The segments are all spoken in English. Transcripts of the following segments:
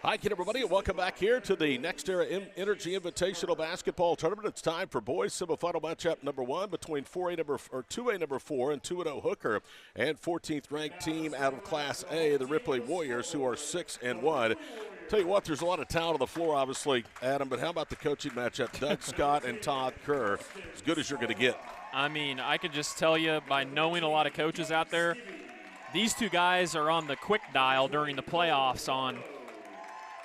Hi again, everybody, and welcome back here to the Next Era Energy Invitational Basketball Tournament. It's time for boys semifinal matchup number 1 between 2A number 4 and 2-0 Hooker and 14th ranked team out of Class A, the Ripley Warriors, who are 6-1. Tell you what, there's a lot of talent on the floor, obviously, Adam, but how about the coaching matchup? Doug Scott and Todd Kerr, as good as you're going to get. I mean, I can just tell you by knowing a lot of coaches out there, these two guys are on the quick dial during the playoffs on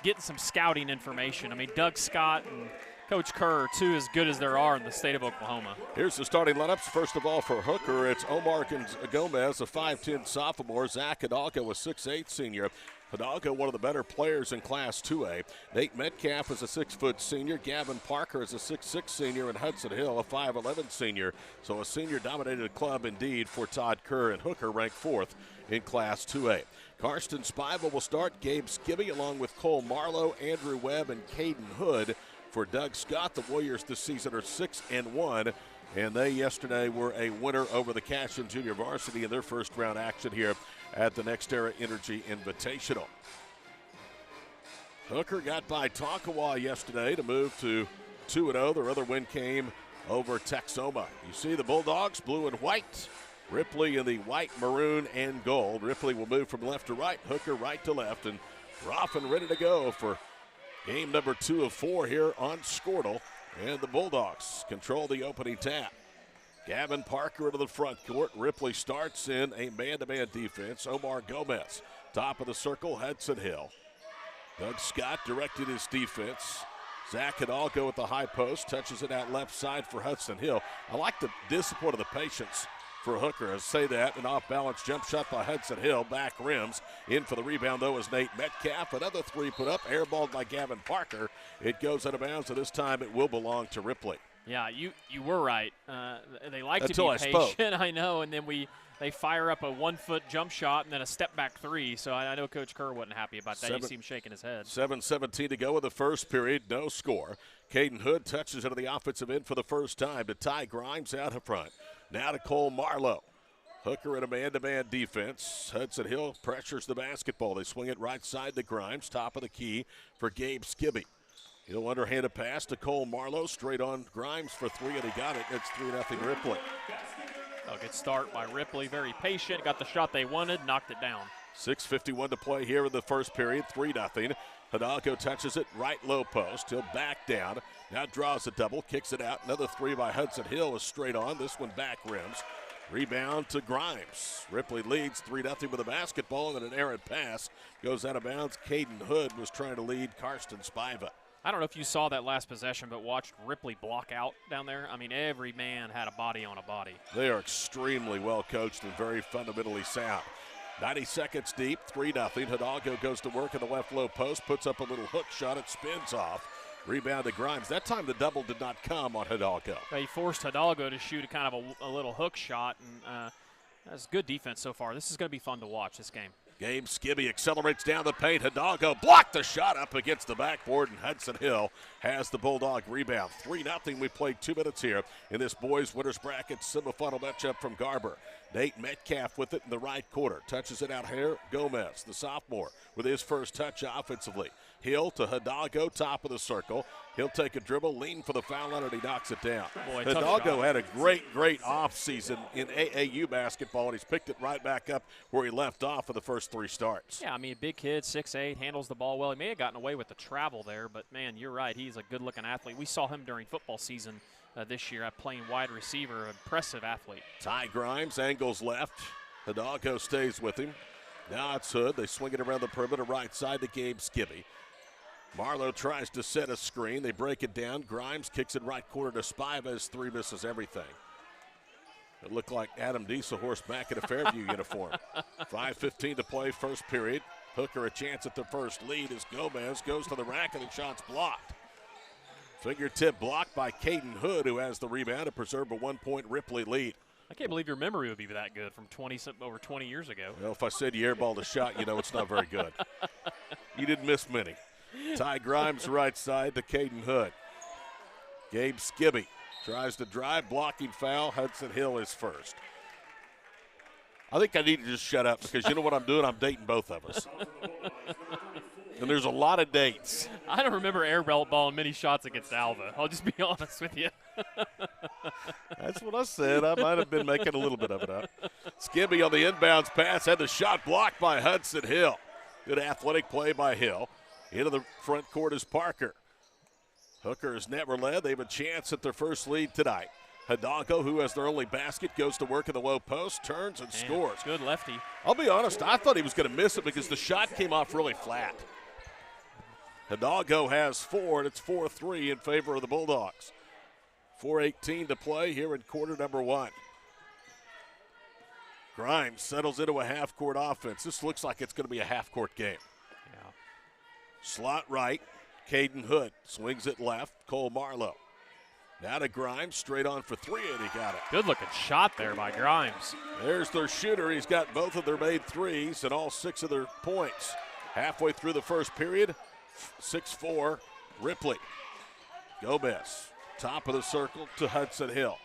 getting some scouting information. I mean, Doug Scott and Coach Kerr are two as good as there are in the state of Oklahoma. Here's the starting lineups. First of all, for Hooker, it's Omar Gomez, a 5'10 sophomore. Zach Hidalgo, a 6'8 senior. Hidalgo, one of the better players in Class 2A. Nate Metcalf is a 6-foot senior. Gavin Parker is a 6'6 senior. And Hudson Hill, a 5'11 senior. So a senior-dominated club indeed for Todd Kerr, and Hooker ranked 4th in Class 2A. Karsten Spiva will start. Gabe Skibby along with Cole Marlowe, Andrew Webb, and Caden Hood. For Doug Scott, the Warriors this season are 6-1. And they yesterday were a winner over the Cashion Junior Varsity in their first round action here at the Next Era Energy Invitational. Hooker got by Tonkawa yesterday to move to 2-0. Their other win came over Texoma. You see the Bulldogs, blue and white. Ripley in the white, maroon, and gold. Ripley will move from left to right, Hooker right to left, and we're off and ready to go for game number 2 of 4 here on Squirtle. And the Bulldogs control the opening tap. Gavin Parker into the front court. Ripley starts in a man-to-man defense. Omar Gomez, top of the circle, Hudson Hill. Doug Scott directed his defense. Zach Hidalgo at the high post, touches it out left side for Hudson Hill. I like the discipline of the patience for Hooker. I say that, an off-balance jump shot by Hudson Hill, back rims. In for the rebound, though, is Nate Metcalf. Another three put up, airballed by Gavin Parker. It goes out of bounds, and this time it will belong to Ripley. Yeah, you were right. They like Until to be patient, I know, and then they fire up a 1-foot jump shot and then a step-back three, so I know Coach Kerr wasn't happy about that. You see him shaking his head. 7:17 to go in the first period, no score. Caden Hood touches into the offensive end for the first time to Ty Grimes out in front. Now to Cole Marlowe. Hooker in a man-to-man defense. Hudson Hill pressures the basketball. They swing it right side to Grimes, top of the key for Gabe Skibby. He'll underhand a pass to Cole Marlowe, straight on Grimes for 3, and he got it. It's 3-0 Ripley. A good start by Ripley, very patient, got the shot they wanted, knocked it down. 6:51 to play here in the first period, 3-0. Hidalgo touches it right low post. He'll back down. Now draws a double, kicks it out. Another three by Hudson Hill is straight on. This one back rims. Rebound to Grimes. Ripley leads 3-0 with a basketball, and then an errant pass goes out of bounds. Caden Hood was trying to lead Karsten Spiva. I don't know if you saw that last possession, but watched Ripley block out down there. I mean, every man had a body on a body. They are extremely well coached and very fundamentally sound. 90 seconds deep, 3-0. Hidalgo goes to work in the left low post, puts up a little hook shot. It spins off. Rebound to Grimes. That time the double did not come on Hidalgo. He forced Hidalgo to shoot a kind of a little hook shot, and that's good defense so far. This is going to be fun to watch, this game. Gabe Skibby accelerates down the paint. Hidalgo blocked the shot up against the backboard, and Hudson Hill has the Bulldog rebound. 3-0. We played 2 minutes here in this boys winners bracket semifinal matchup from Garber. Nate Metcalf with it in the right corner. Touches it out here. Gomez, the sophomore, with his first touch offensively. Hill to Hidalgo, top of the circle. He'll take a dribble, lean for the foul line, and he knocks it down. Boy, Hidalgo had a great offseason in AAU basketball, and he's picked it right back up where he left off for the first 3 starts. Yeah, I mean, big kid, 6'8", handles the ball well. He may have gotten away with the travel there, but, man, you're right. He's a good-looking athlete. We saw him during football season this year playing wide receiver, impressive athlete. Ty Grimes angles left. Hidalgo stays with him. Now it's Hood. They swing it around the perimeter right side to Gabe Skibby. Marlowe tries to set a screen. They break it down. Grimes kicks it right corner to Spiva. His 3 misses everything. It looked like Adam Dieselhorst back in a Fairview uniform. 5:15 to play, first period. Hooker a chance at the first lead as Gomez goes to the rack and the shot's blocked. Fingertip blocked by Caden Hood, who has the rebound to preserve a 1-point Ripley lead. I can't believe your memory would be that good from over 20 years ago. Well, if I said you airballed a shot, you know it's not very good. You didn't miss many. Ty Grimes right side to Caden Hood. Gabe Skibby tries to drive, blocking foul. Hudson Hill is first. I think I need to just shut up because you know what I'm doing? I'm dating both of us. And there's a lot of dates. I don't remember air belt balling many shots against Alva. I'll just be honest with you. That's what I said. I might have been making a little bit of it up. Skibby on the inbounds pass had the shot blocked by Hudson Hill. Good athletic play by Hill. Into the front court is Parker. Hooker has never led. They have a chance at their first lead tonight. Hidalgo, who has their only basket, goes to work in the low post, turns and scores. Good lefty. I'll be honest, I thought he was going to miss it because the shot came off really flat. Hidalgo has 4, and it's 4-3 in favor of the Bulldogs. 4:18 to play here in quarter number 1. Grimes settles into a half-court offense. This looks like it's going to be a half-court game. Yeah. Slot right, Caden Hood swings it left, Cole Marlowe. Now to Grimes, straight on for 3, and he got it. Good-looking shot there by Grimes. There's their shooter. He's got both of their made threes and all 6 of their points. Halfway through the first period, 6-4, Ripley. Gomez, top of the circle to Hudson Hill.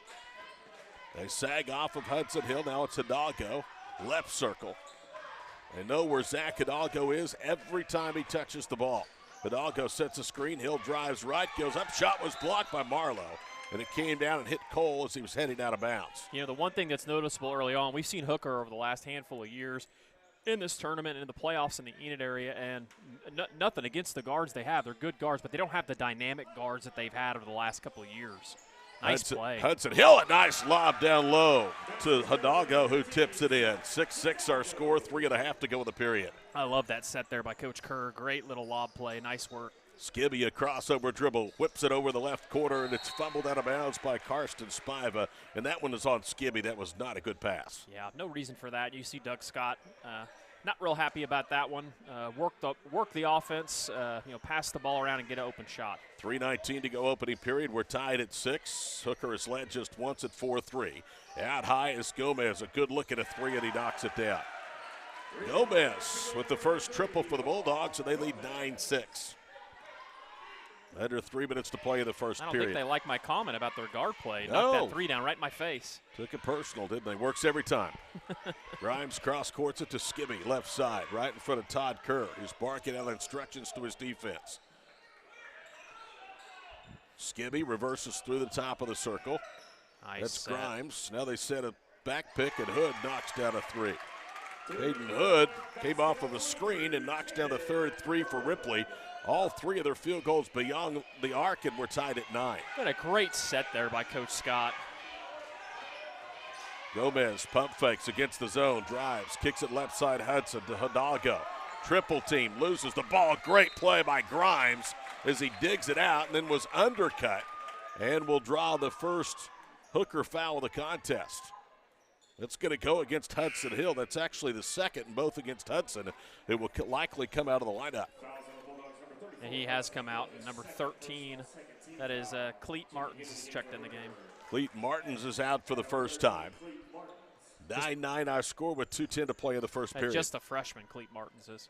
They sag off of Hudson Hill. Now it's Hidalgo, left circle. They know where Zach Hidalgo is every time he touches the ball. Hidalgo sets a screen. Hill drives right, goes up. Shot was blocked by Marlowe, and it came down and hit Cole as he was heading out of bounds. You know, the one thing that's noticeable early on, we've seen Hooker over the last handful of years in this tournament and in the playoffs in the Enid area, and nothing against the guards they have. They're good guards, but they don't have the dynamic guards that they've had over the last couple of years. Nice play. Hudson Hill, a nice lob down low to Hidalgo, who tips it in. 6-6 our score, 3.5 to go in the period. I love that set there by Coach Kerr. Great little lob play. Nice work. Skibby, a crossover dribble, whips it over the left corner, and it's fumbled out of bounds by Karsten Spiva. And that one is on Skibby. That was not a good pass. Yeah, no reason for that. You see Doug Scott not real happy about that one. Work the offense, pass the ball around and get an open shot. 3:19 to go opening period. We're tied at 6. Hooker has led just once at 4-3. Out high is Gomez. A good look at a 3, and he knocks it down. Gomez with the first triple for the Bulldogs, and they lead 9-6. Under 3 minutes to play in the first period. I don't think they like my comment about their guard play. No. Knocked that 3 down right in my face. Took it personal, didn't they? Works every time. Grimes cross-courts it to Skibby, left side, right in front of Todd Kerr, who's barking out instructions to his defense. Skibby reverses through the top of the circle. Nice. That's set. Grimes. Now they set a back pick, and Hood knocks down a 3. Hayden Hood came off of a screen and knocks down the third 3 for Ripley. All 3 of their field goals beyond the arc, and we're tied at 9. What a great set there by Coach Scott. Gomez pump fakes against the zone, drives, kicks it left side Hudson to Hidalgo. Triple team, loses the ball. Great play by Grimes as he digs it out and then was undercut and will draw the first Hooker foul of the contest. That's going to go against Hudson Hill. That's actually the second, and both against Hudson, who will likely come out of the lineup. And he has come out, number 13. That is Cleet Martins is checked in the game. Cleet Martins is out for the first time. 9-9 our score with 2:10 to play in the first period. Just a freshman, Cleet Martins is.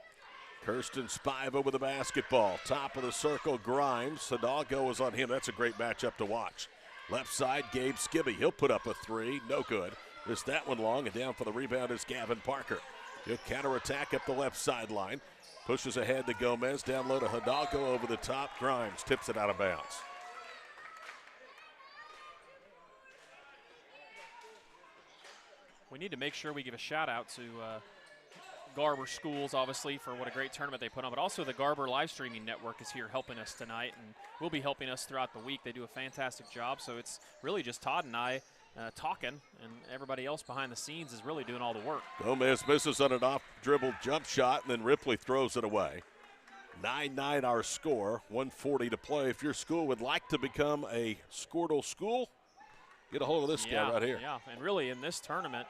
Kirsten Spiva with the basketball. Top of the circle, Grimes. Hidalgo is on him. That's a great matchup to watch. Left side, Gabe Skibby. He'll put up a 3. No good. Missed that one long, and down for the rebound is Gavin Parker. He'll counterattack up the left sideline. Pushes ahead to Gomez. Down low to Hidalgo over the top. Grimes tips it out of bounds. We need to make sure we give a shout out to Garber Schools, obviously, for what a great tournament they put on, but also the Garber live streaming network is here helping us tonight and will be helping us throughout the week. They do a fantastic job, so it's really just Todd and I talking, and everybody else behind the scenes is really doing all the work. Gomez misses on an off-dribble jump shot, and then Ripley throws it away. 9-9 our score, 1:40 to play. If your school would like to become a Squirtle school, get a hold of this guy right here. Yeah, and really in this tournament,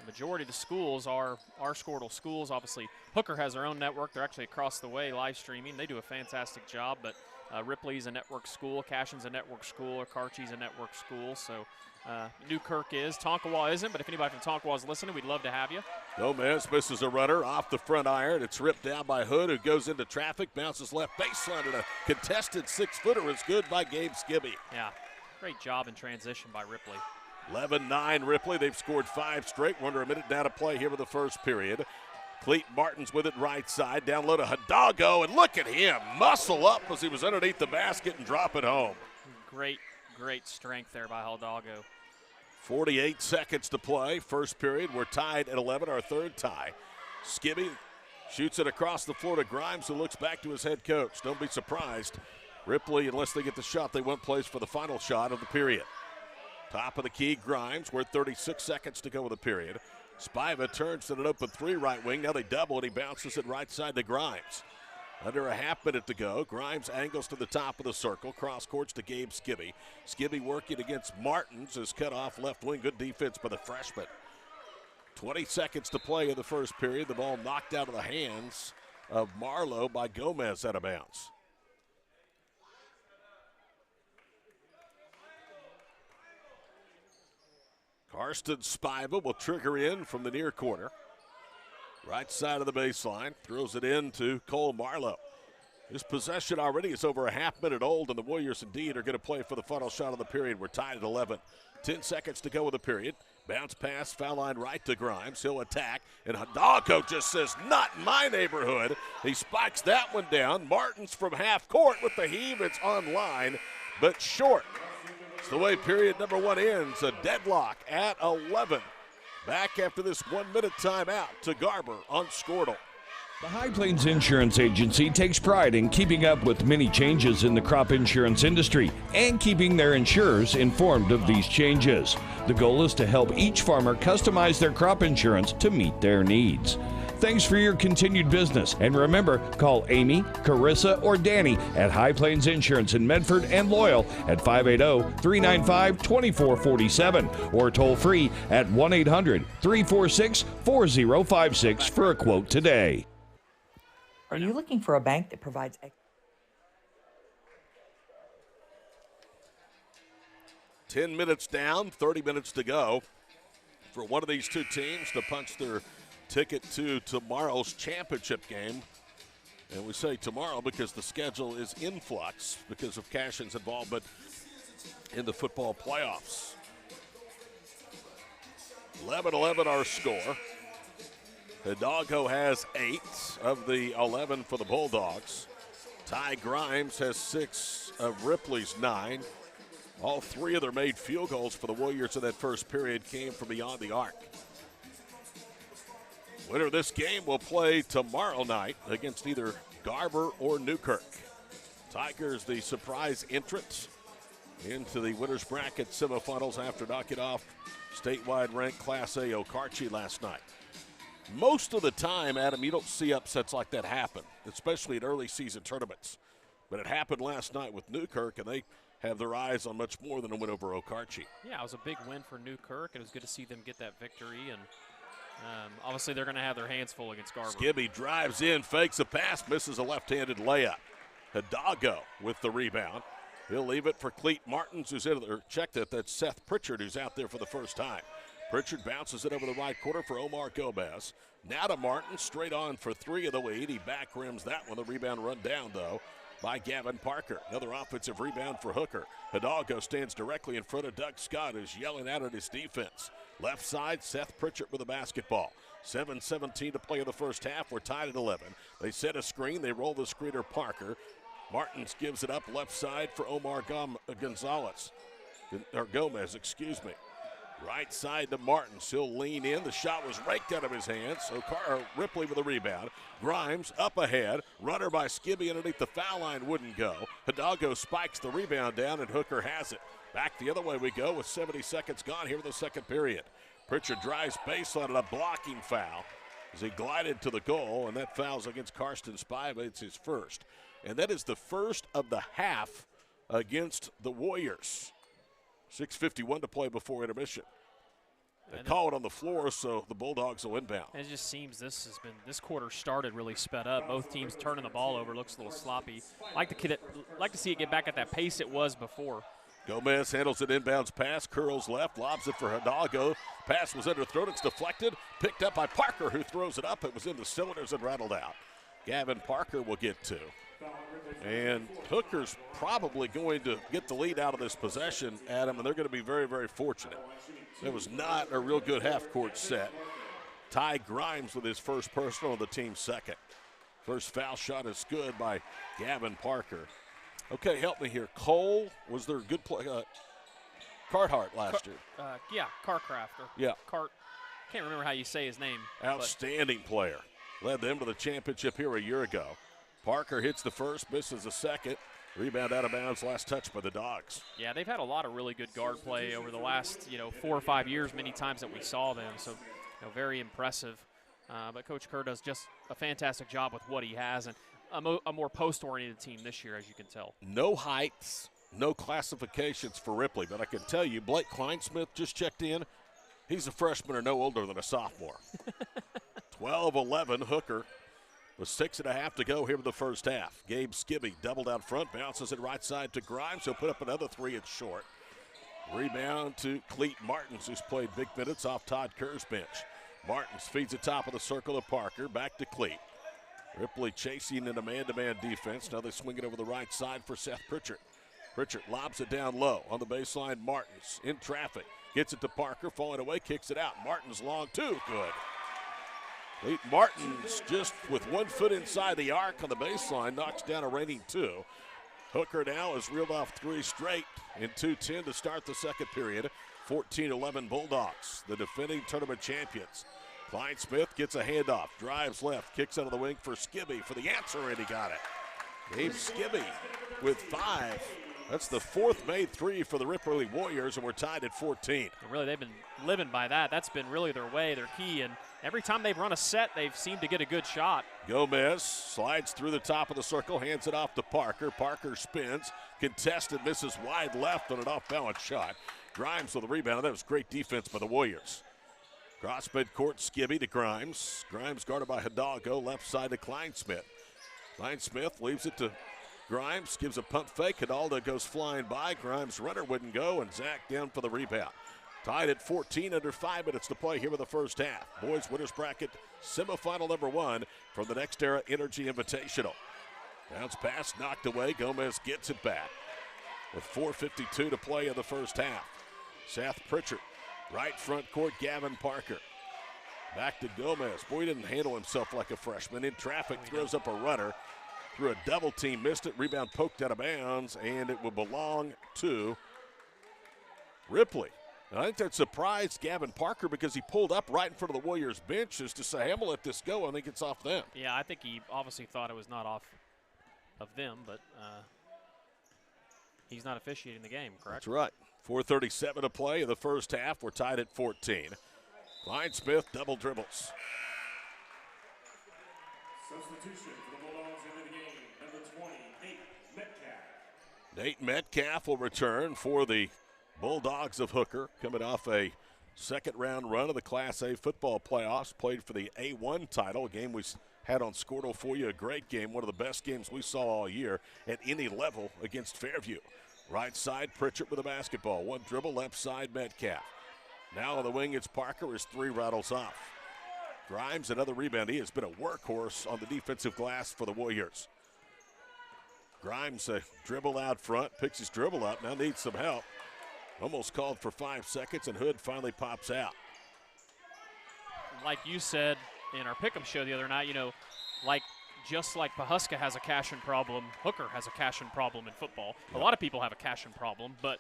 the majority of the schools are Squirtle schools. Obviously, Hooker has their own network. They're actually across the way live streaming. They do a fantastic job, but Ripley's a network school, Cashin's a network school, or Karchi's a network school. So Newkirk is. Tonkawa isn't, but if anybody from Tonkawa is listening, we'd love to have you. Gomez misses a runner off the front iron. It's ripped down by Hood, who goes into traffic, bounces left baseline, and a contested 6-footer is good by Gabe Skibby. Yeah, great job in transition by Ripley. 11-9 Ripley. They've scored 5 straight. We're under a minute now to play here in the first period. Cleet Martin's with it right side. Down low to Hidalgo, and look at him muscle up as he was underneath the basket and drop it home. Great strength there by Hidalgo. 48 seconds to play. First period. We're tied at 11, our third tie. Skibby shoots it across the floor to Grimes, who looks back to his head coach. Don't be surprised. Ripley, unless they get the shot, they won't place for the final shot of the period. Top of the key, Grimes. We're 36 seconds to go with the period. Spiva turns to an open 3 right wing. Now they double, and he bounces it right side to Grimes. Under a half minute to go. Grimes angles to the top of the circle. Cross courts to Gabe Skibby. Skibby working against Martins is cut off left wing. Good defense by the freshman. 20 seconds to play in the first period. The ball knocked out of the hands of Marlowe by Gomez out of bounds. Karsten Spiva will trigger in from the near corner. Right side of the baseline, throws it in to Cole Marlowe. His possession already is over a half minute old, and the Warriors indeed are going to play for the final shot of the period. We're tied at 11. 10 seconds to go with the period. Bounce pass, foul line right to Grimes. He'll attack, and Hidalgo just says, not in my neighborhood. He spikes that one down. Martins from half court with the heave. It's on line, but short. It's the way period number 1 ends. A deadlock at 11. Back after this 1 minute timeout to Garber on Squirtle. The High Plains Insurance Agency takes pride in keeping up with many changes in the crop insurance industry and keeping their insurers informed of these changes. The goal is to help each farmer customize their crop insurance to meet their needs. Thanks for your continued business, and remember, call Amy, Carissa, or Danny at High Plains Insurance in Medford and Loyal at 580-395-2447 or toll free at 1-800-346-4056 for a quote today. Are you looking for a bank that provides 10 minutes down, 30 minutes to go for one of these two teams to punch their ticket to tomorrow's championship game. And we say tomorrow because the schedule is in flux because of Cashin's involvement in the football playoffs. 11-11 our score. Hidalgo has 8 of the 11 for the Bulldogs. Ty Grimes has 6 of Ripley's 9. All 3 of their made field goals for the Warriors in that first period came from beyond the arc. Winner of this game will play tomorrow night against either Garber or Newkirk. Tigers, the surprise entrance into the winners bracket semifinals after knocking off statewide ranked Class A Okarche last night. Most of the time, Adam, you don't see upsets like that happen, especially in early season tournaments. But it happened last night with Newkirk, and they have their eyes on much more than a win over Okarche. Yeah, it was a big win for Newkirk. It was good to see them get that victory, and obviously they're going to have their hands full against Garber. Skibby drives in, fakes a pass, misses a left-handed layup. Hidalgo with the rebound. He'll leave it for Cleet Martins, who's in there. Check that. That's Seth Pritchard, who's out there for the first time. Pritchard bounces it over the right corner for Omar Gomez. Now to Martin, straight on for 3 of the lead. He back rims that one. The rebound run down, though, by Gavin Parker. Another offensive rebound for Hooker. Hidalgo stands directly in front of Doug Scott, who's yelling out at his defense. Left side, Seth Pritchard with the basketball. 7:17 to play in the first half. We're tied at 11. They set a screen. They roll the screener Parker. Martins gives it up left side for Omar Gomez. Right side to Martins. He'll lean in. The shot was raked out of his hands. Ripley with a rebound. Grimes up ahead. Runner by Skibby underneath the foul line wouldn't go. Hidalgo spikes the rebound down, and Hooker has it. Back the other way we go with 70 seconds gone here in the second period. Pritchard drives baseline and a blocking foul as he glided to the goal, and that foul's against Karsten Spiva. It's his first. And that is the first of the half against the Warriors. 6:51 to play before intermission. They call it on the floor, so the Bulldogs will inbound. It just seems this quarter started really sped up. Both teams turning the ball over. Looks a little sloppy. Like to see it get back at that pace it was before. Gomez handles an inbounds pass, curls left, lobs it for Hidalgo. Pass was underthrown. It's deflected, picked up by Parker, who throws it up. It was in the cylinders and rattled out. Gavin Parker will get 2. And Hooker's probably going to get the lead out of this possession, Adam, and they're going to be very, very fortunate. It was not a real good half-court set. Ty Grimes with his first personal and the team's second. First foul shot is good by Gavin Parker. Okay, help me here. Cole, was there a good play? Carhart last year. Yeah, Carcraft. Or yeah. Can't remember how you say his name. Outstanding player. Led them to the championship here a year ago. Parker hits the first, misses the second. Rebound out of bounds, last touch by the Dogs. Yeah, they've had a lot of really good guard play over the last 4 or 5 years, many times that we saw them. So, very impressive. But Coach Kerr does just a fantastic job with what he has, and a more post-oriented team this year, as you can tell. No heights, no classifications for Ripley, but I can tell you, Blake Kleinsmith just checked in. He's a freshman or no older than a sophomore. 12-11, Hooker with 6.5 to go here in the first half. Gabe Skibby doubled out front, bounces it right side to Grimes. He'll put up another 3. It's short. Rebound to Cleet Martins, who's played big minutes off Todd Kerr's bench. Martins feeds the top of the circle to Parker, back to Cleet. Ripley chasing in a man-to-man defense. Now they swing it over the right side for Seth Pritchard. Pritchard lobs it down low on the baseline. Martins in traffic. Gets it to Parker, falling away, kicks it out. Martins long, too. Good. Cleet Martins just with 1 foot inside the arc on the baseline, knocks down a reigning 2. Hooker now has reeled off 3 straight in 2:10 to start the second period. 14-11 Bulldogs, the defending tournament champions. Kleinsmith gets a handoff, drives left, kicks out of the wing for Skibby for the answer, and he got it. Gabe Skibby with 5. That's the 4th made 3 for the Ripley Warriors, and we're tied at 14. Really, they've been living by that. That's been really their way, their key, and every time they've run a set, they've seemed to get a good shot. Gomez slides through the top of the circle, hands it off to Parker. Parker spins, contested, misses wide left on an off-balance shot. Grimes with the rebound. That was great defense by the Warriors. Cross midcourt, Skibby to Grimes. Grimes guarded by Hidalgo, left side to Kleinsmith. Kleinsmith leaves it to Grimes, gives a pump fake. Hidalgo goes flying by. Grimes' runner wouldn't go, and Zach down for the rebound. Tied at 14, under 5 minutes to play here in the first half. Boys winners bracket semifinal number 1 from the Next Era Energy Invitational. Bounce pass knocked away. Gomez gets it back with 4:52 to play in the first half. Seth Pritchard, right front court, Gavin Parker. Back to Gomez. Boy, he didn't handle himself like a freshman. In traffic, throws up a runner. Through a double team, missed it. Rebound poked out of bounds, and it will belong to Ripley. Now, I think that surprised Gavin Parker because he pulled up right in front of the Warriors bench just to say, hey, I'm going to let this go. I think it's off them. Yeah, I think he obviously thought it was not off of them, but he's not officiating the game, correct? That's right. 4:37 to play in the first half. We're tied at 14. Kleinsmith double dribbles. Substitution for the Bulldogs into the game, number 20, Nate Metcalf. Nate Metcalf will return for the Bulldogs of Hooker, coming off a second-round run of the Class A football playoffs, played for the A1 title, a game we had on Squirtle for you, a great game, one of the best games we saw all year at any level against Fairview. Right side, Pritchard with a basketball. 1 dribble, left side, Metcalf. Now on the wing, it's Parker as 3 rattles off. Grimes, another rebound. He has been a workhorse on the defensive glass for the Warriors. Grimes, a dribble out front, picks his dribble up, now needs some help. Almost called for 5 seconds, and Hood finally pops out. Like you said in our pick'em show the other night, just like Pahuska has a cash-in problem, Hooker has a cash-in problem in football. A lot of people have a cash-in problem, but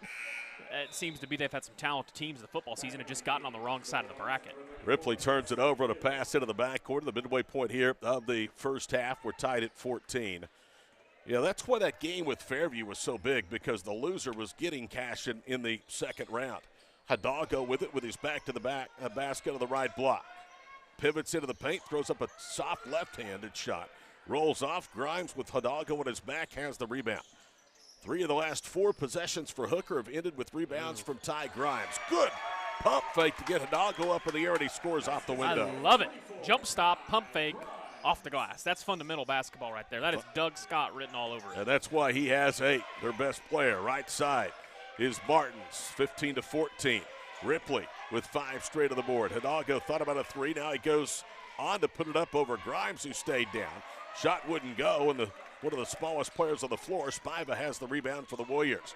it seems to be they've had some talented teams in the football season and just gotten on the wrong side of the bracket. Ripley turns it over to pass into the backcourt. The midway point here of the first half. We're tied at 14. Yeah, that's why that game with Fairview was so big, because the loser was getting cash in the second round. Hidalgo with it with his back to the basket of the right block. Pivots into the paint, throws up a soft left-handed shot. Rolls off. Grimes with Hidalgo on his back has the rebound. 3 of the last 4 possessions for Hooker have ended with rebounds from Ty Grimes. Good pump fake to get Hidalgo up in the air, and he scores off the window. I love it. Jump stop, pump fake, off the glass. That's fundamental basketball right there. That is Doug Scott written all over it. And that's why he has 8. Their best player, right side, is Martins, 15-14. Ripley with 5 straight on the board. Hidalgo thought about a 3. Now he goes on to put it up over Grimes, who stayed down. Shot wouldn't go, and one of the smallest players on the floor, Spiva, has the rebound for the Warriors.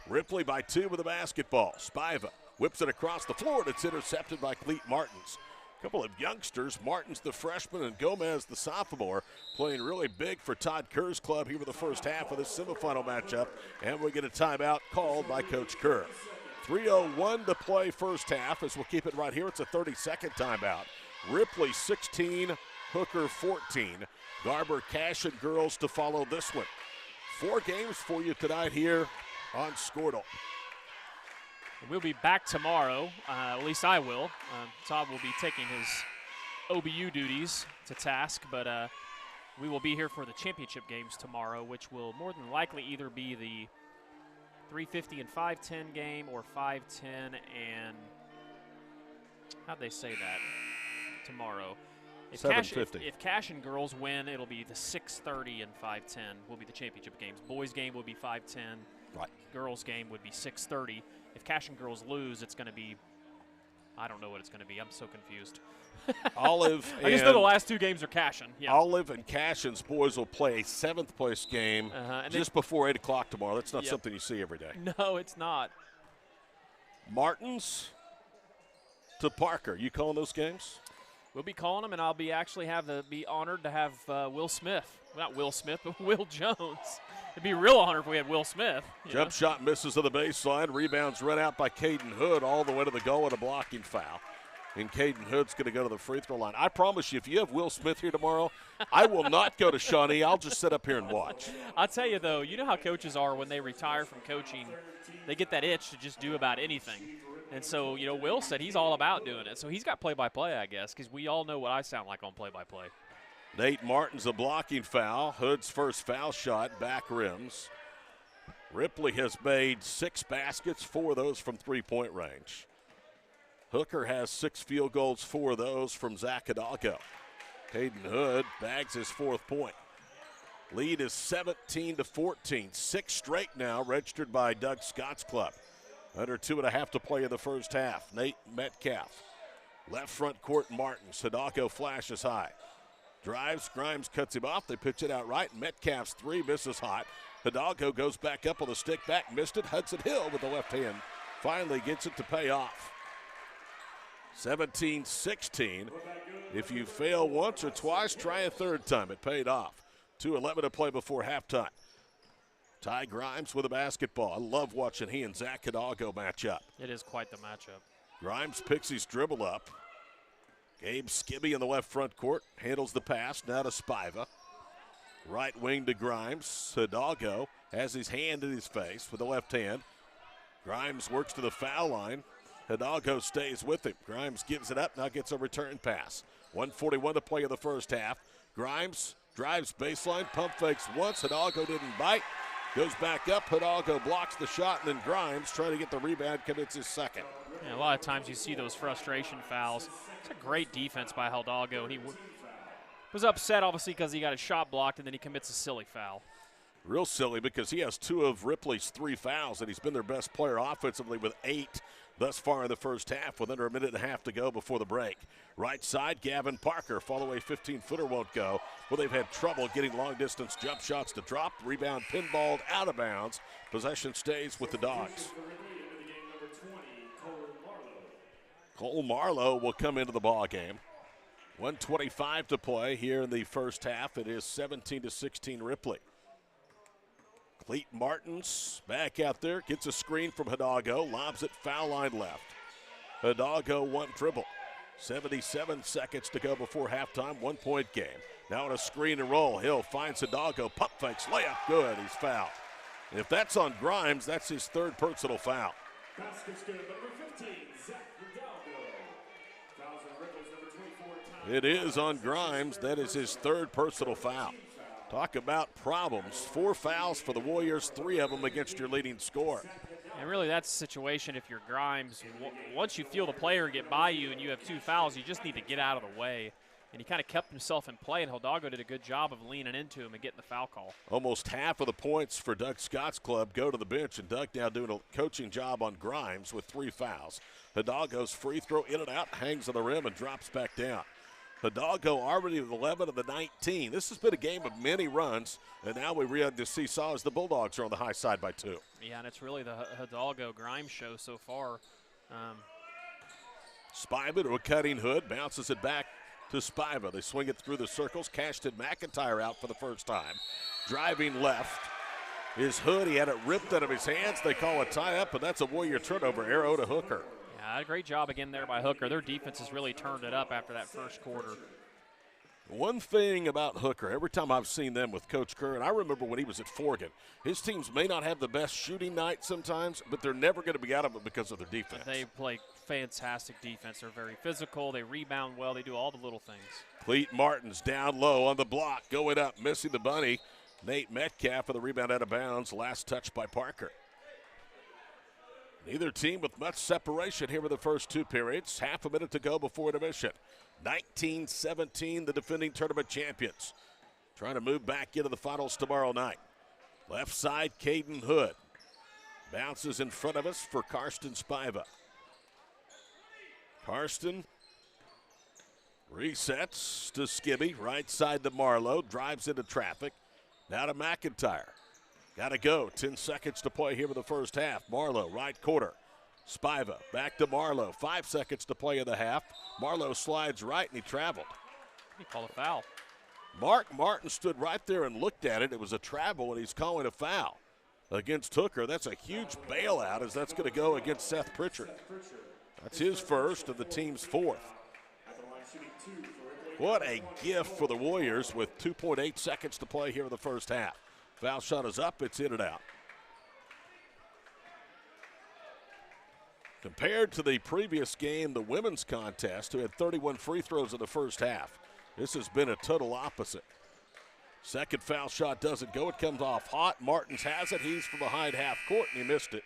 Ripley by 2 with the basketball. Spiva whips it across the floor, and it's intercepted by Cleet Martins. A couple of youngsters, Martins the freshman and Gomez the sophomore, playing really big for Todd Kerr's club here for the first half of this semifinal matchup, and we get a timeout called by Coach Kerr. 3:01 to play first half, as we'll keep it right here. It's a 30-second timeout. Ripley 16, Hooker 14. Garber Cash and girls to follow this one. 4 games for you tonight here on Squirtle. We'll be back tomorrow, at least I will. Todd will be taking his OBU duties to task, but we will be here for the championship games tomorrow, which will more than likely either be the 350 and 510 game or 510 and, how'd they say that, tomorrow? If 750. If Cash and girls win, it'll be the 630 and 510 will be the championship games. Boys game will be 510. Right. Girls game would be 6:30. If Cash and girls lose, it's going to be, I don't know what it's going to be. I'm so confused. Olive I just know the last 2 games are Cashin. Yeah. Olive and Cashin's boys will play a 7th place game just before 8 o'clock tomorrow. That's not something you see every day. No, it's not. Martins to Parker. You calling those games? We'll be calling them, and I'll be be honored to have Will Smith. Not Will Smith, but Will Jones. It'd be a real honor if we had Will Smith. Jump shot misses to the baseline. Rebounds run out by Caden Hood all the way to the goal with a blocking foul. And Caden Hood's going to go to the free throw line. I promise you, if you have Will Smith here tomorrow, I will not go to Shawnee. I'll just sit up here and watch. I'll tell you, though, you know how coaches are when they retire from coaching. They get that itch to just do about anything. And so, Will said he's all about doing it. So he's got play-by-play, I guess, because we all know what I sound like on play-by-play. Nate Martin's a blocking foul. Hood's first foul shot, back rims. Ripley has made 6 baskets, 4 of those from three-point range. Hooker has 6 field goals, 4 of those from Zach Hidalgo. Caden Hood bags his 4th point. Lead is 17-14. 6 straight now, registered by Doug Scott's club. Under 2.5 to play in the first half. Nate Metcalf. Left front court, Martins. Hidalgo flashes high. Drives, Grimes cuts him off. They pitch it out right. Metcalf's 3 misses hot. Hidalgo goes back up on the stick back, missed it. Hudson Hill with the left hand finally gets it to pay off. 17-16. If you fail once or twice, try a 3rd time. It paid off. 2:11 to play before halftime. Ty Grimes with a basketball. I love watching he and Zach Hidalgo match up. It is quite the matchup. Grimes picks his dribble up. Gabe Skibby in the left front court handles the pass. Now to Spiva. Right wing to Grimes. Hidalgo has his hand in his face with the left hand. Grimes works to the foul line. Hidalgo stays with him. Grimes gives it up, now gets a return pass. 1:41 to play in the first half. Grimes drives baseline, pump fakes once. Hidalgo didn't bite. Goes back up. Hidalgo blocks the shot, and then Grimes trying to get the rebound, commits his 2nd. Yeah, a lot of times you see those frustration fouls. It's a great defense by Hidalgo, and he was upset, obviously, because he got his shot blocked, and then he commits a silly foul. Real silly because he has 2 of Ripley's 3 fouls, and he's been their best player offensively with 8 thus far in the first half with under 1.5 to go before the break. Right side, Gavin Parker. Fall away 15-footer won't go. Well, they've had trouble getting long-distance jump shots to drop. Rebound pinballed out of bounds. Possession stays with the Dogs. Cole Marlowe will come into the ball game. 1:25 to play here in the first half. It is 17-16 Ripley. Cleet Martins back out there, gets a screen from Hidalgo, lobs it foul line left. Hidalgo 1 dribble. 77 seconds to go before halftime, 1-point game. Now in a screen and roll, Hill finds Hidalgo, pump fakes, layup, good, he's fouled. And if that's on Grimes, that's his 3rd personal foul. Basket's good, number 15, Zach Hidalgo. Fouls on Ripley's number 24. It is on Grimes. That is his 3rd personal foul. Talk about problems. 4 fouls for the Warriors, 3 of them against your leading scorer. And really that's the situation if you're Grimes. Once you feel the player get by you and you have 2 fouls, you just need to get out of the way. And he kind of kept himself in play, and Hidalgo did a good job of leaning into him and getting the foul call. Almost half of the points for Doug Scott's club go to the bench, and Doug now doing a coaching job on Grimes with 3 fouls. Hidalgo's free throw in and out, hangs on the rim and drops back down. Hidalgo already with 11 of the 19. This has been a game of many runs, and now we read the seesaw as the Bulldogs are on the high side by 2. Yeah, and it's really the Hidalgo Grimes show so far. Spiva to a cutting Hood, bounces it back to Spiva. They swing it through the circles. Cashton McIntyre out for the first time. Driving left is Hood. He had it ripped out of his hands. They call a tie-up, but that's a Warrior turnover. Arrow to Hooker. Yeah, a great job again there by Hooker. Their defense has really turned it up after that first quarter. One thing about Hooker, every time I've seen them with Coach Kerr, and I remember when he was at Forgan, his teams may not have the best shooting night sometimes, but they're never going to be out of it because of their defense. They play fantastic defense. They're very physical. They rebound well. They do all the little things. Cleet Martin's down low on the block, going up, missing the bunny. Nate Metcalf for the rebound out of bounds. Last touch by Parker. Neither team with much separation here in the first 2 periods. Half a minute to go before intermission. 19-17, the defending tournament champions. Trying to move back into the finals tomorrow night. Left side, Caden Hood. Bounces in front of us for Karsten Spiva. Karsten resets to Skibby. Right side to Marlowe. Drives into traffic. Now to McIntyre. Got to go. 10 seconds to play here in the first half. Marlowe, right corner. Spiva back to Marlowe. 5 seconds to play in the half. Marlowe slides right, and he traveled. He called a foul. Mark Martin stood right there and looked at it. It was a travel, and he's calling a foul against Hooker. That's a huge bailout, as that's going to go against Seth Pritchard. That's his first and the team's 4th. What a gift for the Warriors with 2.8 seconds to play here in the first half. Foul shot is up. It's in and out. Compared to the previous game, the women's contest, who had 31 free throws in the first half, this has been a total opposite. Second foul shot doesn't go. It comes off hot. Martins has it. He's from behind half court, and he missed it.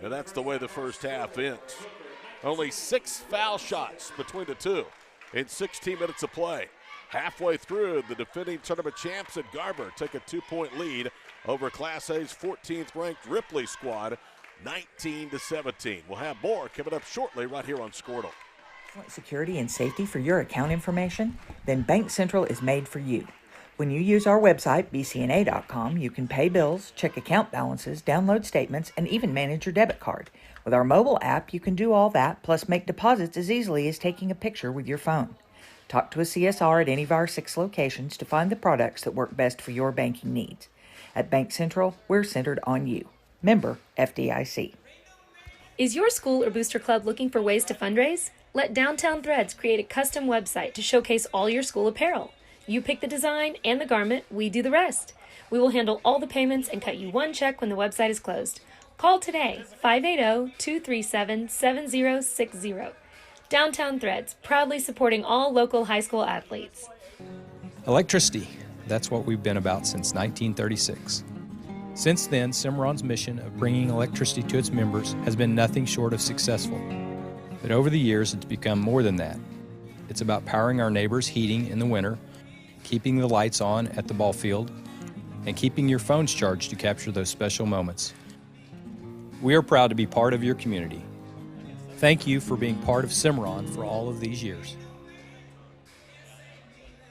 And that's the way the first half ends. Only 6 foul shots between the two in 16 minutes of play. Halfway through, the defending tournament champs at Garber take a 2-point lead over Class A's 14th ranked Ripley squad, 19-17. We'll have more coming up shortly right here on Squirtle. Want security and safety for your account information? Then Bank Central is made for you. When you use our website, bcna.com, you can pay bills, check account balances, download statements, and even manage your debit card. With our mobile app, you can do all that, plus make deposits as easily as taking a picture with your phone. Talk to a CSR at any of our 6 locations to find the products that work best for your banking needs. At Bank Central, we're centered on you. Member FDIC. Is your school or booster club looking for ways to fundraise? Let Downtown Threads create a custom website to showcase all your school apparel. You pick the design and the garment, we do the rest. We will handle all the payments and cut you one check when the website is closed. Call today, 580-237-7060. Downtown Threads, proudly supporting all local high school athletes. Electricity, that's what we've been about since 1936. Since then, Cimarron's mission of bringing electricity to its members has been nothing short of successful. But over the years, it's become more than that. It's about powering our neighbors' heating in the winter, keeping the lights on at the ball field, and keeping your phones charged to capture those special moments. We are proud to be part of your community. Thank you for being part of Cimarron for all of these years.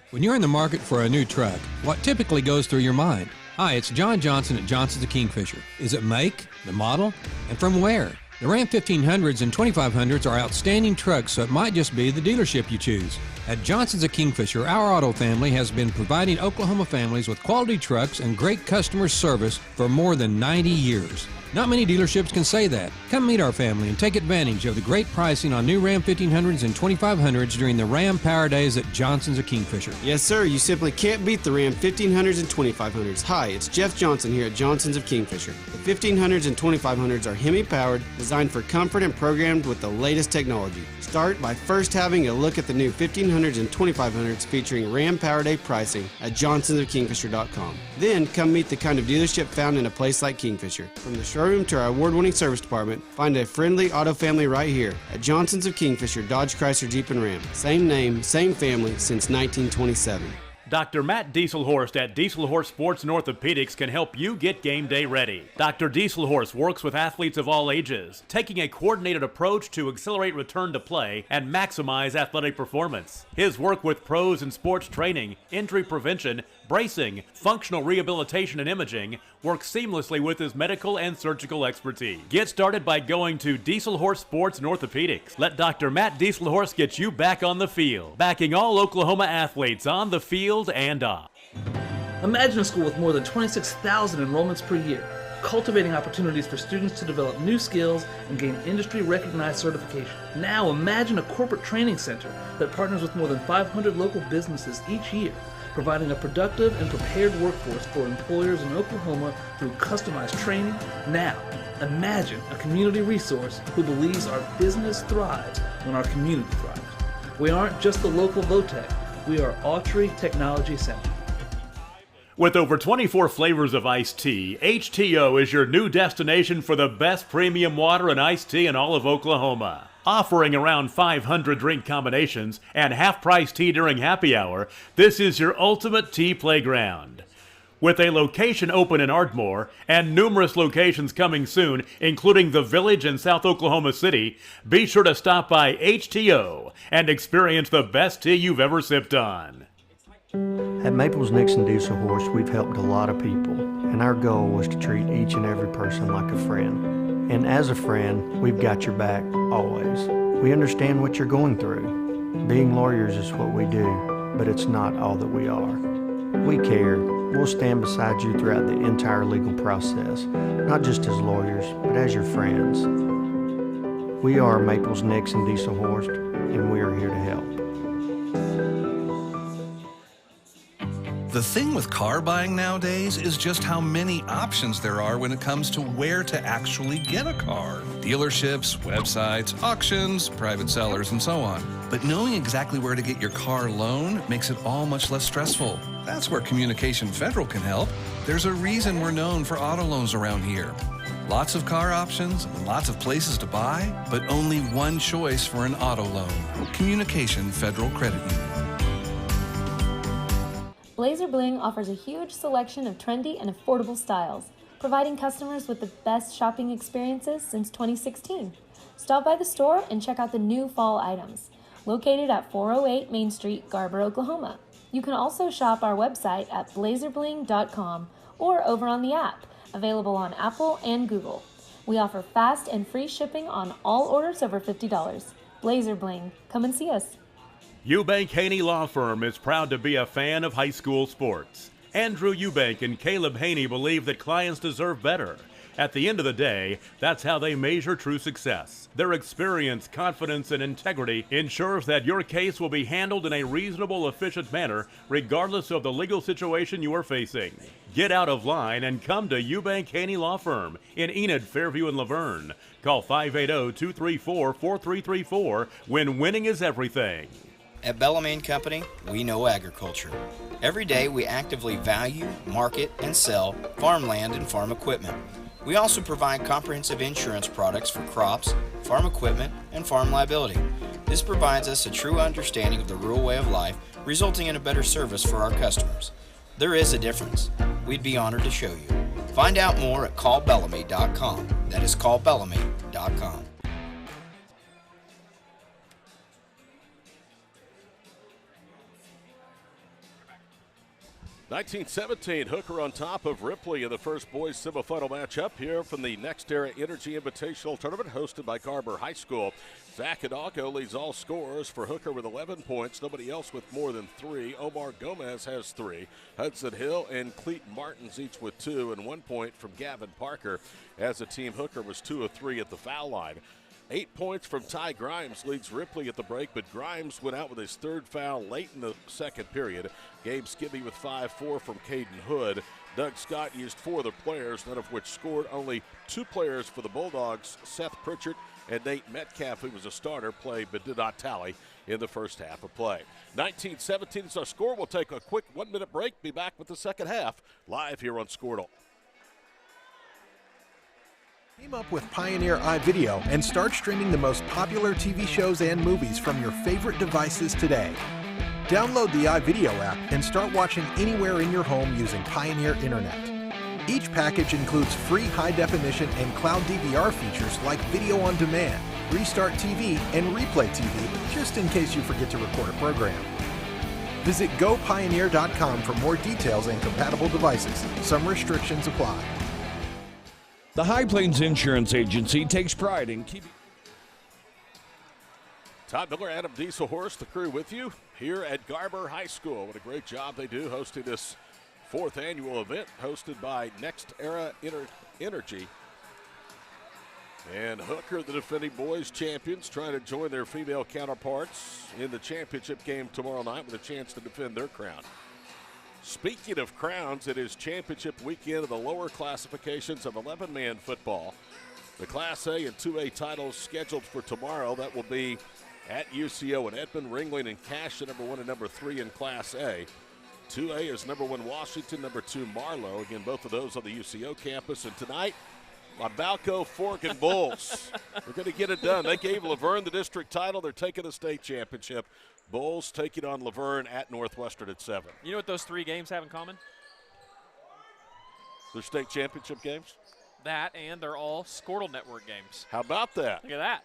When you're in the market for a new truck, what typically goes through your mind? Hi, it's John Johnson at Johnson's of Kingfisher. Is it make, the model, and from where? The Ram 1500s and 2500s are outstanding trucks, so it might just be the dealership you choose. At Johnson's of Kingfisher, our auto family has been providing Oklahoma families with quality trucks and great customer service for more than 90 years. Not many dealerships can say that. Come meet our family and take advantage of the great pricing on new Ram 1500s and 2500s during the Ram Power Days at Johnson's of Kingfisher. Yes, sir. You simply can't beat the Ram 1500s and 2500s. Hi, it's Jeff Johnson here at Johnson's of Kingfisher. The 1500s and 2500s are Hemi-powered, designed for comfort and programmed with the latest technology. Start by first having a look at the new 1500s and 2500s featuring Ram Power Day pricing at johnsonsofkingfisher.com. Then come meet the kind of dealership found in a place like Kingfisher. From the showroom to our award-winning service department, find a friendly auto family right here at Johnson's of Kingfisher, Dodge, Chrysler, Jeep, and Ram. Same name, same family since 1927. Dr. Matt Dieselhorst at Dieselhorst Sports and Orthopedics can help you get game day ready. Dr. Dieselhorst works with athletes of all ages, taking a coordinated approach to accelerate return to play and maximize athletic performance. His work with pros in sports training, injury prevention, bracing, functional rehabilitation, and imaging works seamlessly with his medical and surgical expertise. Get started by going to Dieselhorst Sports and Orthopedics. Let Dr. Matt Dieselhorst get you back on the field, backing all Oklahoma athletes on the field and off. Imagine a school with more than 26,000 enrollments per year, cultivating opportunities for students to develop new skills and gain industry-recognized certification. Now imagine a corporate training center that partners with more than 500 local businesses each year, providing a productive and prepared workforce for employers in Oklahoma through customized training. Now, imagine a community resource who believes our business thrives when our community thrives. We aren't just the local Votech, we are Autry Technology Center. With over 24 flavors of iced tea, HTO is your new destination for the best premium water and iced tea in all of Oklahoma. Offering around 500 drink combinations and half-price tea during happy hour, this is your ultimate tea playground. With a location open in Ardmore and numerous locations coming soon, including the Village in South Oklahoma City, be sure to stop by HTO and experience the best tea you've ever sipped on. At Maples Nixon Dieselhorst, we've helped a lot of people, and our goal was to treat each and every person like a friend. And as a friend, we've got your back, always. We understand what you're going through. Being lawyers is what we do, but it's not all that we are. We care. We'll stand beside you throughout the entire legal process, not just as lawyers, but as your friends. We are Maples Nixon Dieselhorst, and we are here to help. The thing with car buying nowadays is just how many options there are when it comes to where to actually get a car. Dealerships, websites, auctions, private sellers, and so on. But knowing exactly where to get your car loan makes it all much less stressful. That's where Communication Federal can help. There's a reason we're known for auto loans around here. Lots of car options, lots of places to buy, but only one choice for an auto loan. Communication Federal Credit Union. Blazer Bling offers a huge selection of trendy and affordable styles, providing customers with the best shopping experiences since 2016. Stop by the store and check out the new fall items, located at 408 Main Street, Garber, Oklahoma. You can also shop our website at blazerbling.com or over on the app, available on Apple and Google. We offer fast and free shipping on all orders over $50. Blazer Bling, come and see us. Eubank Haney Law Firm is proud to be a fan of high school sports. Andrew Eubank and Caleb Haney believe that clients deserve better. At the end of the day, that's how they measure true success. Their experience, confidence, and integrity ensures that your case will be handled in a reasonable, efficient manner, regardless of the legal situation you are facing. Get out of line and come to Eubank Haney Law Firm in Enid, Fairview, and Laverne. Call 580-234-4334 when winning is everything. At Bellarmine Company, we know agriculture. Every day we actively value, market, and sell farmland and farm equipment. We also provide comprehensive insurance products for crops, farm equipment, and farm liability. This provides us a true understanding of the rural way of life, resulting in a better service for our customers. There is a difference. We'd be honored to show you. Find out more at callbellamy.com. That is callbellamy.com. 1917, Hooker on top of Ripley in the first boys semifinal matchup here from the Next Era Energy Invitational Tournament hosted by Garber High School. Zach Hidalgo leads all scorers for Hooker with 11 points. Nobody else with more than 3. Omar Gomez has 3. Hudson Hill and Cleeton Martins each with 2, and 1 point from Gavin Parker. As a team, Hooker was 2 of 3 at the foul line. 8 points from Ty Grimes leads Ripley at the break, but Grimes went out with his third foul late in the second period. Gabe Skibby with 5-4 from Caden Hood. Doug Scott used 4 other players, none of which scored. Only 2 players for the Bulldogs, Seth Pritchard and Nate Metcalf, who was a starter, played but did not tally in the first half of play. 19-17 is our score. We'll take a quick 1-minute break, be back with the second half, live here on Squirtle. Team up with Pioneer iVideo and start streaming the most popular TV shows and movies from your favorite devices today. Download the iVideo app and start watching anywhere in your home using Pioneer Internet. Each package includes free high-definition and cloud DVR features like video on demand, Restart TV, and Replay TV, just in case you forget to record a program. Visit gopioneer.com for more details and compatible devices. Some restrictions apply. The High Plains Insurance Agency takes pride in keeping... Todd Miller, Adam Dieselhorst, the crew with you here at Garber High School. What a great job they do hosting this 4th annual event hosted by Next Era Energy. And Hooker, the defending boys champions, trying to join their female counterparts in the championship game tomorrow night with a chance to defend their crown. Speaking of crowns, it is championship weekend of the lower classifications of 11-man football. The Class A and 2A titles scheduled for tomorrow. That will be at UCO and Edmond, Ringling and Cash, number 1 and number 3 in Class A. 2A is number 1 Washington, number 2 Marlowe. Again, both of those on the UCO campus. And tonight, Balco, Fork, and Bulls. We're going to get it done. They gave Laverne the district title. They're taking the state championship. Bulls taking on Laverne at Northwestern at 7. You know what those 3 games have in common? They're state championship games? That, and they're all Squirtle Network games. How about that? Look at that.